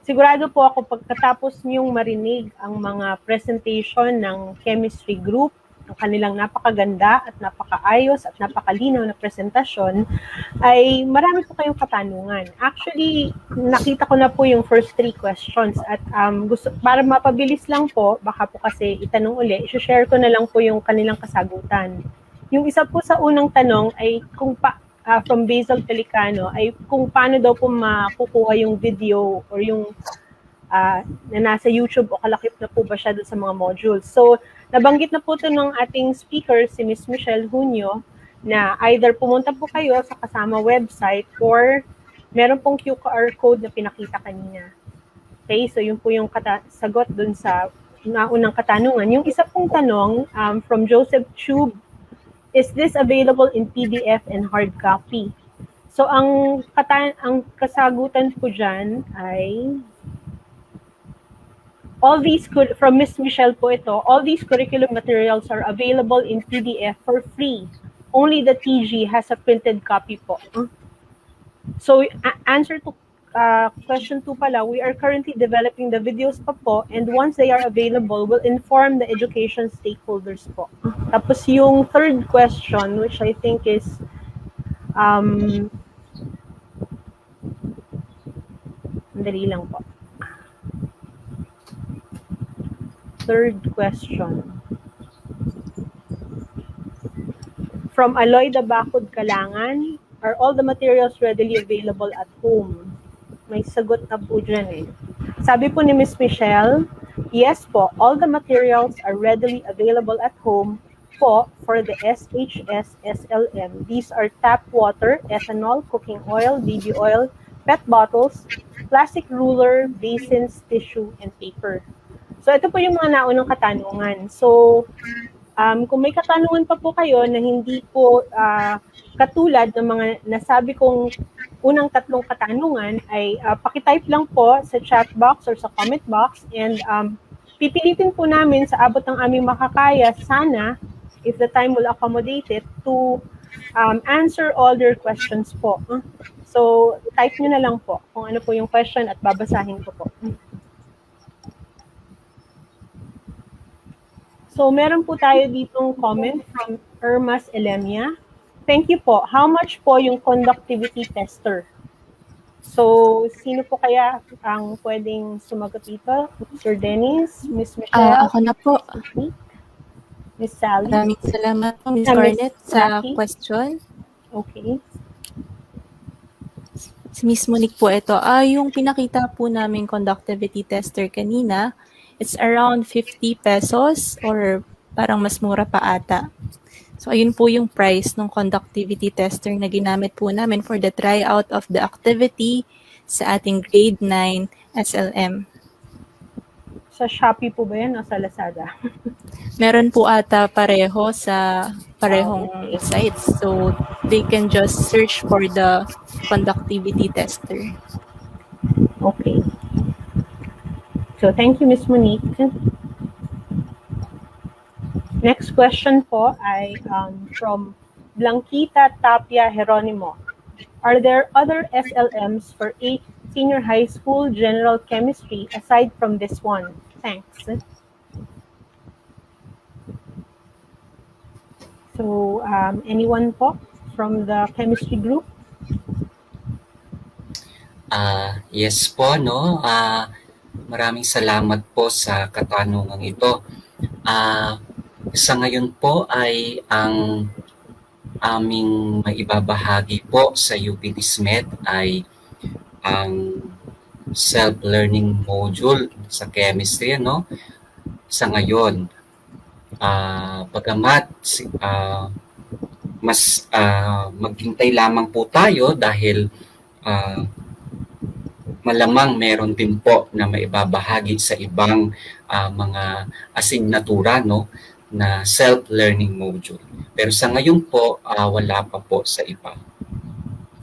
sigurado po ako pagkatapos niyong marinig ang mga presentation ng chemistry group, ang kanilang napakaganda at napakaayos at napakalinaw na presentasyon, ay marami po kayong katanungan. Actually, nakita ko na po yung first 3 questions at para mapabilis lang po, baka po kasi itanong uli, i-share ko na lang po yung kanilang kasagutan. Yung isa po sa unang tanong ay from Basil Pelicano ay kung paano daw po makukuha yung video or yung na nasa YouTube o kalakip na po ba siya doon sa mga modules. So, nabanggit na po ito ng ating speaker, si Ms. Michelle Junio, na either pumunta po kayo sa kasama website or meron pong QR code na pinakita kanina. Okay, so yun po yung sagot doon sa unang katanungan. Yung isa pong tanong from Joseph Tube, is this available in PDF and hard copy? So, ang kasagutan po dyan ay, from Ms. Michelle po ito, all these curriculum materials are available in PDF for free. Only the TG has a printed copy po. So, answer to question 2 pala, we are currently developing the videos pa po, and once they are available, we'll inform the education stakeholders po. Tapos yung third question, which I think is dali lang po. Third question. From Aloy Dabacod Kalangan, are all the materials readily available at home? May sagot na po dyan eh. Sabi po ni Ms. Michelle, yes po, all the materials are readily available at home po for the SHS SLM. These are tap water, ethanol, cooking oil, baby oil, PET bottles, plastic ruler, basins, tissue, and paper. So ito po yung mga naunang katanungan. So kung may katanungan pa po kayo na hindi po katulad ng mga nasabi kong unang 3 katanungan, ay pakitype lang po sa chat box or sa comment box, and pipilitin po namin sa abot ng aming makakaya, sana, if the time will accommodate it, to answer all your questions po. So, type nyo na lang po kung ano po yung question at babasahin ko po. So, meron po tayo ditong comment from Irmas Elemia. Thank you po. How much po yung conductivity tester? So, sino po kaya ang pwedeng sumagot dito? Sir Dennis, Ms. Michelle? Ako na po. Ms. Sally? Maraming salamat po, Ms. Garnet, sa question. Okay. Si Ms. Monique po ito. Yung pinakita po namin conductivity tester kanina, it's around 50 pesos or parang mas mura pa ata. So, ayun po yung price ng conductivity tester na ginamit po namin for the tryout of the activity sa ating grade 9 SLM. Sa Shopee po ba yan o sa Lazada? Meron po ata pareho sa parehong sites. So, they can just search for the conductivity tester. Okay. So, thank you, Ms. Monique. Next question po ay from Blanquita Tapia Jeronimo. Are there other SLMs for senior high school general chemistry aside from this one? Thanks. So, anyone po from the chemistry group? Yes po, no? Maraming salamat po sa katanungang ito. Sa ngayon po ay ang aming maibabahagi po sa UP NISMED ay ang self-learning module sa chemistry, no? Sa ngayon, bagamat mas maghintay lamang po tayo dahil malamang meron din po na maibabahagi sa ibang mga asignatura, no, na self-learning module. Pero sa ngayon po, wala pa po sa iba.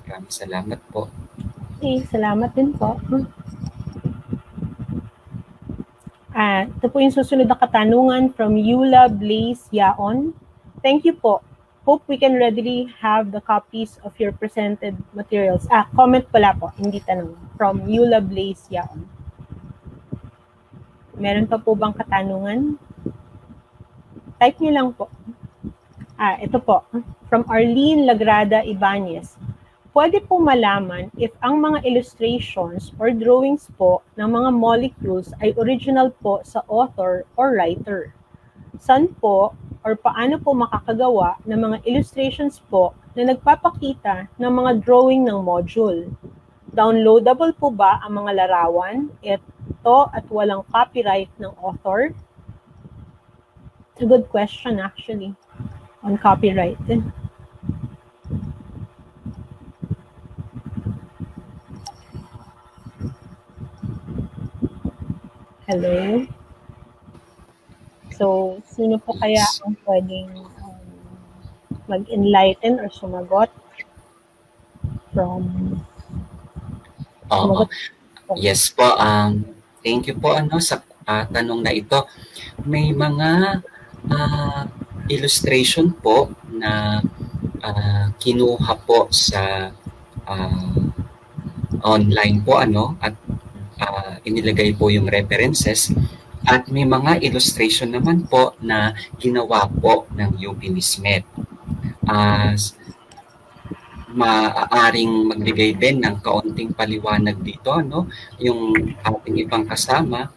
Maraming salamat po. Okay, salamat din po. Ito po yung susunod na katanungan from Eula Blaze Yaon. Thank you po. Hope we can readily have the copies of your presented materials. Comment pala po, hindi tanong. From Eula Blaze Yaon. Meron pa po bang katanungan? Type niyo lang po. Ito po. From Arlene Lagrada Ibanez. Pwede po malaman if ang mga illustrations or drawings po ng mga molecules ay original po sa author or writer. Saan po or paano po makakagawa ng mga illustrations po na nagpapakita ng mga drawing ng module? Downloadable po ba ang mga larawan? Ito at walang copyright ng author? It's a good question actually on copyright. Hello? So, sino po kaya ang pwedeng mag-enlighten or sumagot from... Yes po. Thank you po sa tanong na ito. May mga illustration po na kinuha po sa online po at inilagay po yung references at may mga illustration naman po na ginawa po ng UP NISMED. Maaaring magbigay din ng kaunting paliwanag dito, yung ating ibang kasama,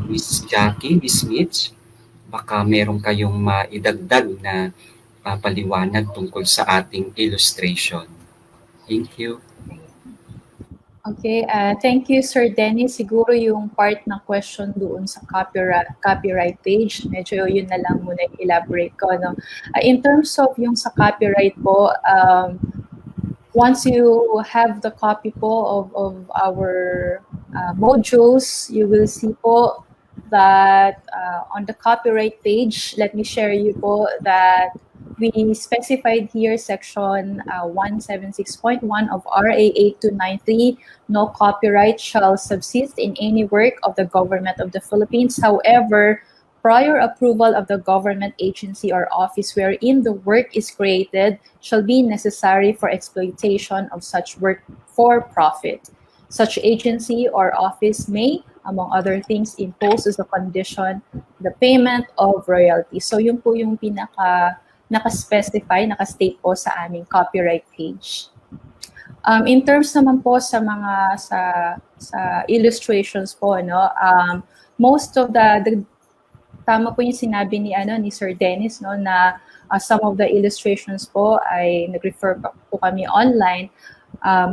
Miss Jackie, Miss Mitch, baka meron kayong maidagdag na paliwanag tungkol sa ating illustration. Thank you. Okay, thank you, Sir Dennis. Siguro yung part ng question doon sa copyright page, medyo yun na lang muna elaborate ko. No? In terms of yung sa copyright po, once you have the copy po of our modules, you will see po that on the copyright page, let me share you po that we specified here section 176.1 of RA 8293, no copyright shall subsist in any work of the government of the Philippines. However, prior approval of the government agency or office wherein the work is created shall be necessary for exploitation of such work for profit. Such agency or office may, among other things, impose as a condition the payment of royalties. So yun po yung naka-specify, naka-state po sa aming copyright page. In terms naman po sa mga sa illustrations po, most of the tama po yung sinabi ni Sir Dennis, na some of the illustrations po ay nag-refer po kami online.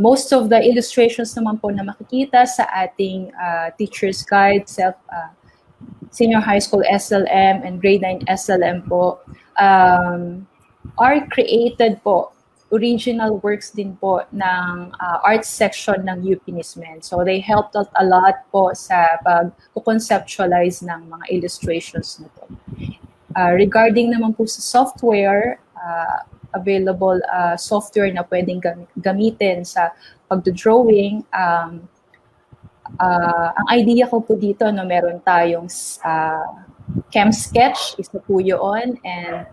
Most of the illustrations naman po na makikita sa ating teacher's guide, senior high school SLM and grade 9 SLM po, are created po, original works din po ng art section ng UP NISMED. So they helped out a lot po sa pag-conceptualize ng mga illustrations na to. Regarding naman po sa software, available software na pwedeng gamitin sa pagdodrawing, ang idea ko po dito, no, meron tayong Chem Sketch, isa po yun, and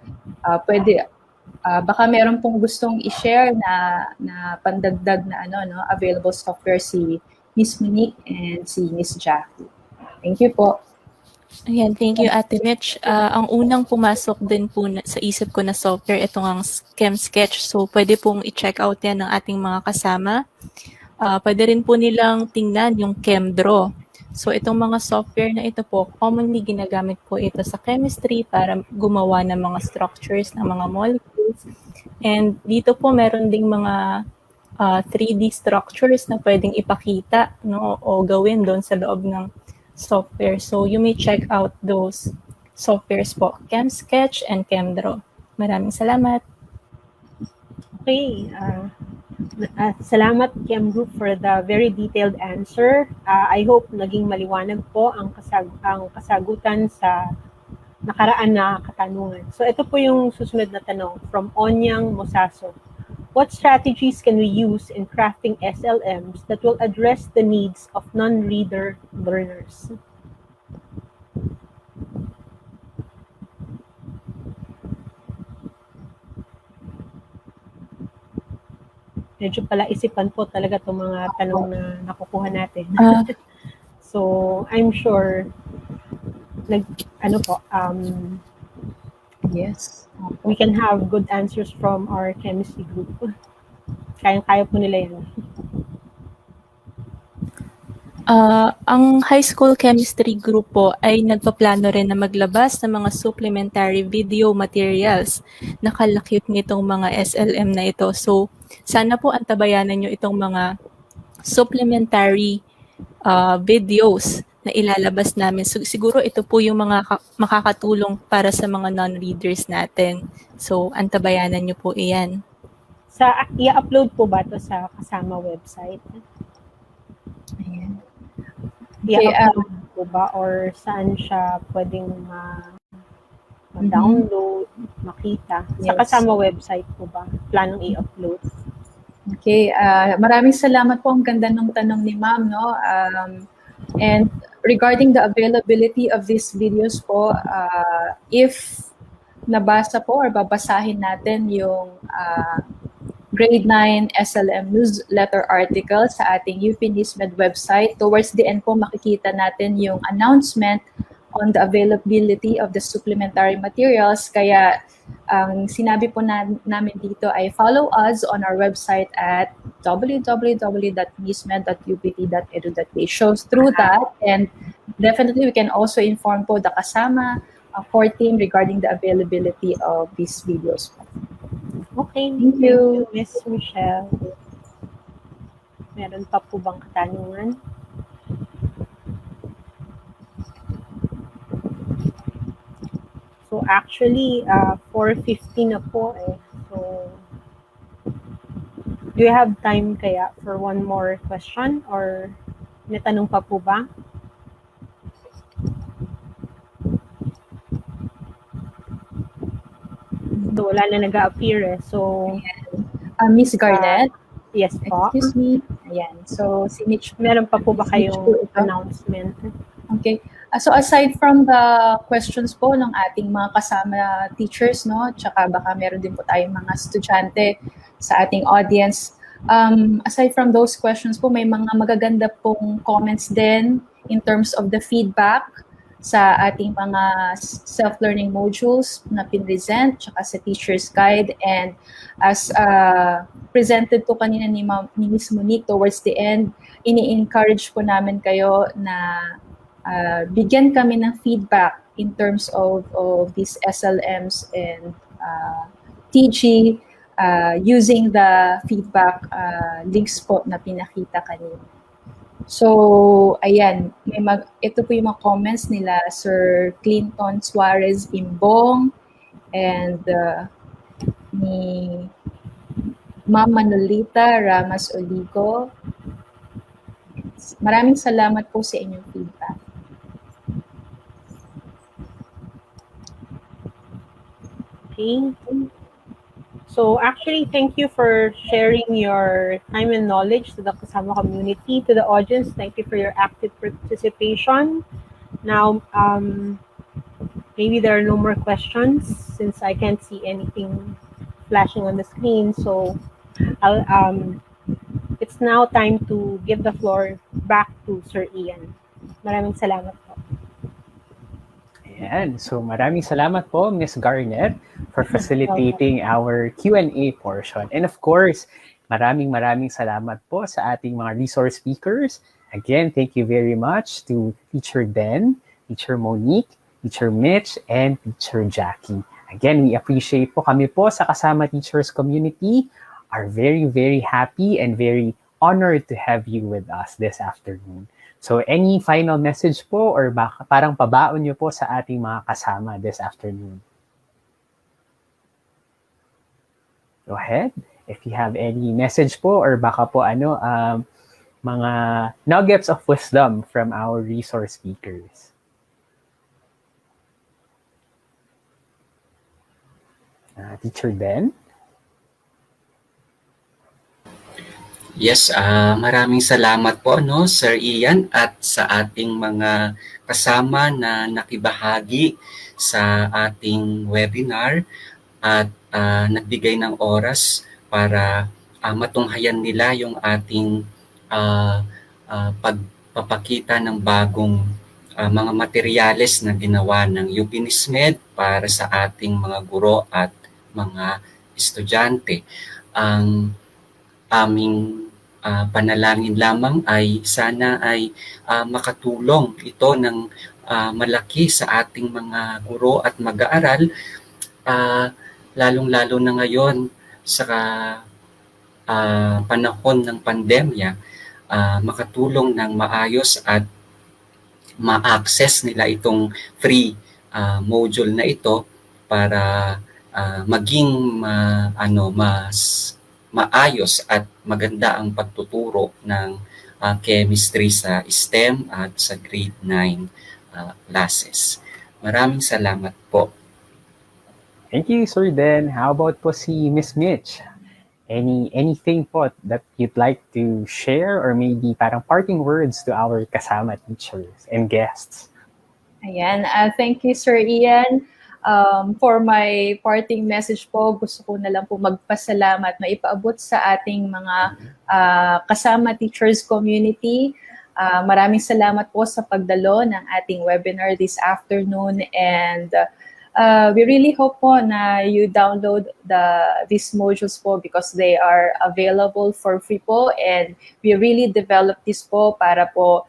baka meron pong gustong i-share na pandagdag na available software si Miss Monique and si Miss Jackie. Thank you po. Ayan, thank you, Ate Mitch. Ang unang pumasok din po sa isip ko na software, ito ang Chem Sketch. So, pwede pong i-check out yan ng ating mga kasama. Pwede rin po nilang tingnan yung ChemDraw. So, itong mga software na ito po, commonly ginagamit po ito sa chemistry para gumawa ng mga structures ng mga molecules. And dito po, meron ding mga 3D structures na pwedeng ipakita, no, o gawin doon sa loob ng software. So you may check out those softwares po, Chem Sketch and ChemDraw. Maraming salamat. Okay. Salamat, Chem Group, for the very detailed answer. I hope naging maliwanag po ang kasagutan sa nakaraan na katanungan. So ito po yung susunod na tanong from Onyang Mosaso. What strategies can we use in crafting SLMs that will address the needs of non-reader learners? Medyo pala isipan po talaga itong mga tanong na nakukuha natin. So, I'm sure, Yes. We can have good answers from our chemistry group. Kayang-kaya po nila yan. Ang high school chemistry group po ay nagpaplano rin na maglabas ng mga supplementary video materials na kalakip nitong mga SLM na ito. So, sana po antabayanan nyo itong mga supplementary videos na ilalabas namin. So, siguro ito po yung mga makakatulong para sa mga non-readers natin. So, antabayanan nyo po iyan. I-upload po ba ito sa kasama website? Ayan. I-upload po ba or saan siya pwedeng ma-download, makita? Sa kasama website po ba? Planong i-upload? Okay, maraming salamat po. Ang ganda ng tanong ni Ma'am, no? And regarding the availability of these videos po, if nabasa po or babasahin natin yung Grade 9 SLM newsletter article sa ating UP NISMED website, towards the end po makikita natin yung announcement on the availability of the supplementary materials. Kaya ang sinabi po namin dito ay follow us on our website at www.nismed.upt.edu.ph. Shows through that, and definitely we can also inform po the kasama core team regarding the availability of these videos. Okay, Thank you. Miss Michelle. Meron pa po bang katanungan? So actually, 4:50 na po eh. So, do you have time kaya for one more question or may tanong pa po ba? So, wala na nag-a-appear eh. So, Miss Garnett? yes po. Excuse me. Ayan. So, si Mitch. Meron pa po ba kayong Mitch po announcement? Okay. So, aside from the questions po ng ating mga kasama teachers, no, tsaka baka meron din po tayong mga estudyante sa ating audience. Aside from those questions po, may mga magaganda pong comments din in terms of the feedback sa ating mga self-learning modules na pinresent, tsaka sa teacher's guide. And as presented po kanina ni Miss Monique towards the end, ini-encourage po namin kayo na bigyan kami ng feedback in terms of these SLMs and TG using the feedback links po na pinakita kanina. So, ayan, ito po yung mga comments nila Sir Clinton Suarez Imbong and ni Ma'am Manolita Ramas Oligo. Maraming salamat po sa inyong feedback. Okay. So actually, thank you for sharing your time and knowledge to the Kasama community, to the audience. Thank you for your active participation. Now, maybe there are no more questions since I can't see anything flashing on the screen. So it's now time to give the floor back to Sir Ian. Maraming salamat po. Ayan. So maraming salamat po, Ms. Garnet, for facilitating our Q&A portion. And of course, maraming salamat po sa ating mga resource speakers. Again, thank you very much to Teacher Den, Teacher Monique, Teacher Mitch, and Teacher Jackie. Again, we appreciate po kami po sa Kasama Teachers community are very happy and very honored to have you with us this afternoon. So any final message po or baka parang pabaon nyo po sa ating mga kasama this afternoon? Go ahead. If you have any message po or baka po mga nuggets of wisdom from our resource speakers. Teacher Ben? Yes, maraming salamat po Sir Ian at sa ating mga kasama na nakibahagi sa ating webinar at nagbigay ng oras para matunghayan nila yung ating pagpapakita ng bagong mga materyales na ginawa ng UP NISMED para sa ating mga guro at mga estudyante. Ang aming panalangin lamang ay sana ay makatulong ito ng malaki sa ating mga guro at mag-aaral, lalong-lalo na ngayon sa panahon ng pandemya, makatulong ng maayos at ma-access nila itong free module na ito para maging mas maayos at maganda ang pagtuturo ng chemistry sa STEM at sa grade 9 classes. Maraming salamat po. Thank you, Sir Den. How about po si Miss Mitch? Anything po that you'd like to share or maybe parang parting words to our kasama teachers and guests? Ayan, thank you, Sir Ian. For my parting message po, gusto ko na lang po magpasalamat, maipaabot sa ating mga kasama teachers community. Maraming salamat po sa pagdalo ng ating webinar this afternoon, and we really hope po na you download these modules po because they are available for free po, and we really developed this po para po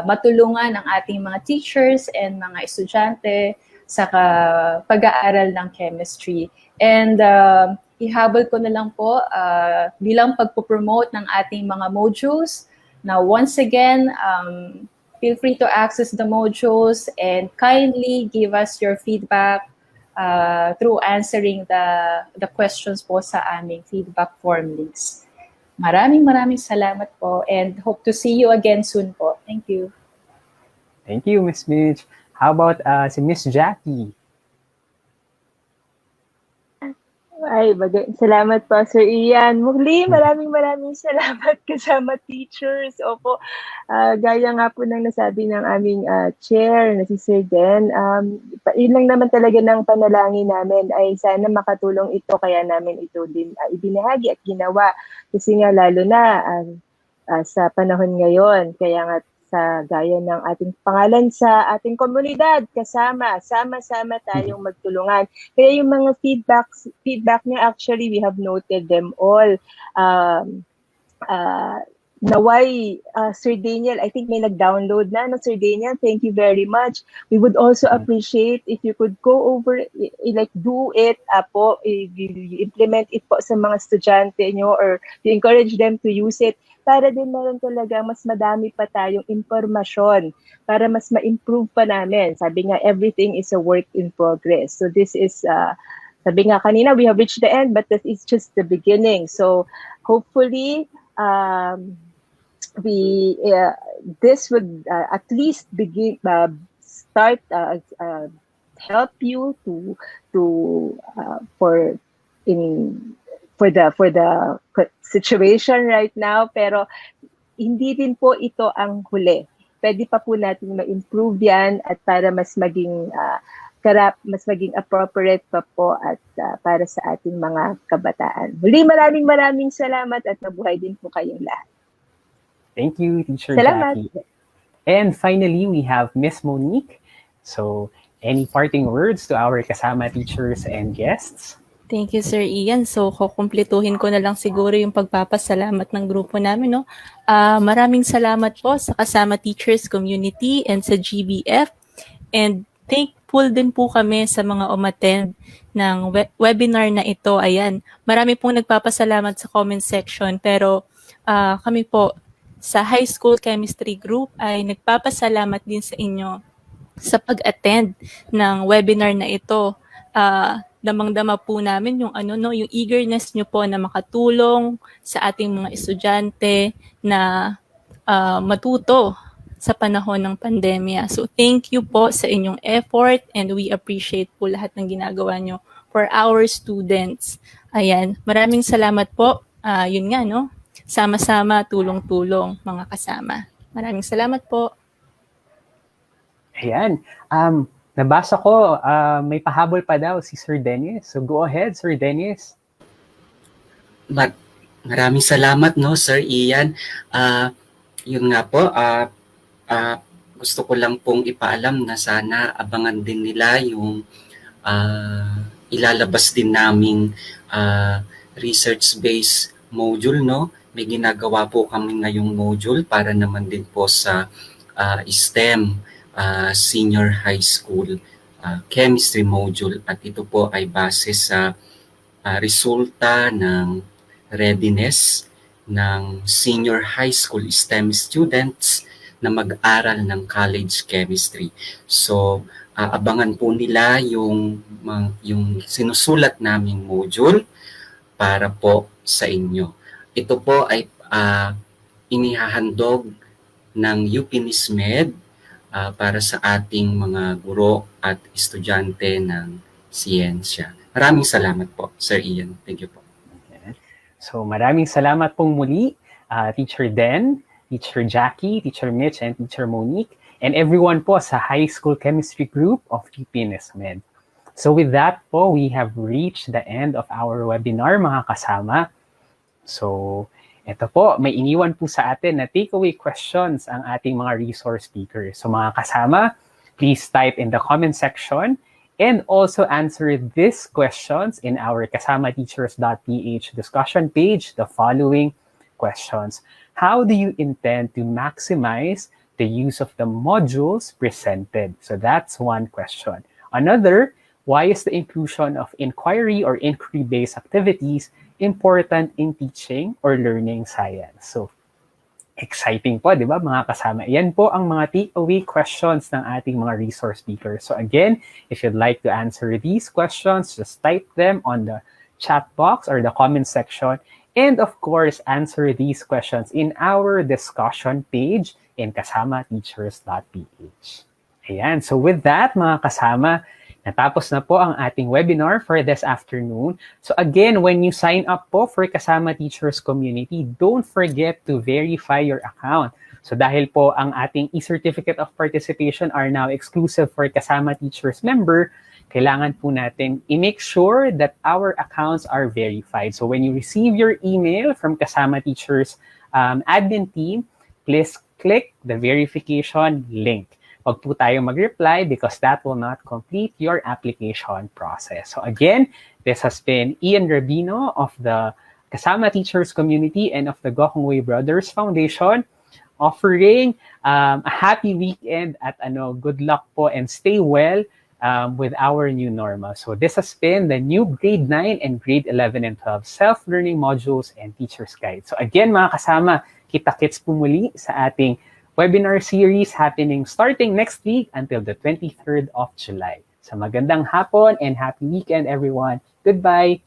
matulungan ang ating mga teachers and mga estudyante sa pag-aaral ng chemistry. And ihabol ko na lang po bilang pagpo-promote ng ating mga modules. Now, once again, feel free to access the modules and kindly give us your feedback through answering the questions po sa aming feedback form links. Maraming salamat po and hope to see you again soon po. Thank you. Thank you, Miss Mitch. How about si Miss Jackie? Ay, salamat po, Sir Ian. Muli, maraming salamat kasama teachers. Opo, gaya nga po ng nasabi ng aming chair na si Sir Den, yun lang naman talaga ng panalangin namin ay sana makatulong ito, kaya namin ito din ibinahagi at ginawa. Kasi nga lalo na sa panahon ngayon, kaya nga sa gaya ng ating pangalan sa ating komunidad, sama-sama tayong magtulungan. Kaya yung mga feedback niya, actually, we have noted them all. Naway, Sir Daniel, I think may nag-download na, no, Sir Daniel, thank you very much. We would also appreciate if you could go over, like do it po, implement it po sa mga estudyante nyo or you encourage them to use it. para din meron talaga mas madami pa tayong impormasyon para mas ma-improve pa namin. Sabi nga, everything is a work in progress. So this is, sabi nga kanina, we have reached the end, but that is just the beginning. So hopefully, this would at least begin, start, help you for the situation right now, pero hindi din po ito ang huli. Pwede pa po natin ma-improve yan at para mas maging mas maging appropriate pa po at para sa ating mga kabataan. Muli, maraming salamat at mabuhay din po kayong lahat. Thank you, Teacher Salamat. Jackie. And finally, we have Miss Monique. So, any parting words to our kasama teachers and guests? Thank you, Sir Ian. So, kukumpletuhin ko na lang siguro yung pagpapasalamat ng grupo namin. No? Maraming salamat po sa kasama teachers community and sa GBF. And thankful din po kami sa mga umattend ng webinar na ito. Ayan, marami pong nagpapasalamat sa comment section. Pero kami po sa High School Chemistry Group ay nagpapasalamat din sa inyo sa pag-attend ng webinar na ito. Damang-dama po namin yung yung eagerness nyo po na makatulong sa ating mga estudyante na matuto sa panahon ng pandemya. So thank you po sa inyong effort and we appreciate po lahat ng ginagawa nyo for our students. Ayan, maraming salamat po. Yun nga, no? Sama-sama, tulong-tulong, mga kasama. Maraming salamat po. Ayan. Nabasa ko, may pahabol pa daw si Sir Dennis. So go ahead, Sir Dennis. Maraming salamat, no, Sir Ian. Yun nga po, gusto ko lang pong ipaalam na sana abangan din nila yung ilalabas din naming research-based module, no? May ginagawa po kami ngayong module para naman din po sa STEM Senior High School Chemistry Module at ito po ay base sa resulta ng readiness ng Senior High School STEM students na mag-aral ng college chemistry. So, abangan po nila yung sinusulat naming module para po sa inyo. Ito po ay inihahandog ng UP NISMED para sa ating mga guro at estudyante ng siyensya. Maraming salamat po, Sir Ian. Thank you po. So maraming salamat pong muli, Teacher Den, Teacher Jackie, Teacher Mitch, and Teacher Monique, and everyone po sa High School Chemistry Group of UP NISMED. So with that po, we have reached the end of our webinar, mga kasama. So ito po, may iniwan po sa atin na takeaway questions ang ating mga resource speakers. So mga kasama, please type in the comment section and also answer these questions in our kasamateachers.ph discussion page, the following questions. How do you intend to maximize the use of the modules presented? So that's one question. Another, why is the inclusion of inquiry or inquiry-based activities important in teaching or learning science? So, exciting po, di ba mga kasama? Yan po ang mga takeaway questions ng ating mga resource speakers. So again, if you'd like to answer these questions, just type them on the chat box or the comment section. And of course, answer these questions in our discussion page in kasamateachers.ph. Ayan, so with that mga kasama, natapos na po ang ating webinar for this afternoon. So again, when you sign up po for Kasama Teachers Community, don't forget to verify your account. So dahil po ang ating e-certificate of participation are now exclusive for Kasama Teachers member, kailangan po natin i-make sure that our accounts are verified. So when you receive your email from Kasama Teachers admin team, please click the verification link. Huwag po tayo mag-reply because that will not complete your application process. So again, this has been Ian Rabino of the Kasama Teachers Community and of the Gokongwei Brothers Foundation offering a happy weekend at good luck po and stay well with our new normal. So this has been the new grade 9 and grade 11 and 12 self-learning modules and teacher's guide. So again mga kasama, Kita-kits po muli sa ating webinar series happening starting next week until the 23rd of July. So magandang hapon and happy weekend everyone. Goodbye!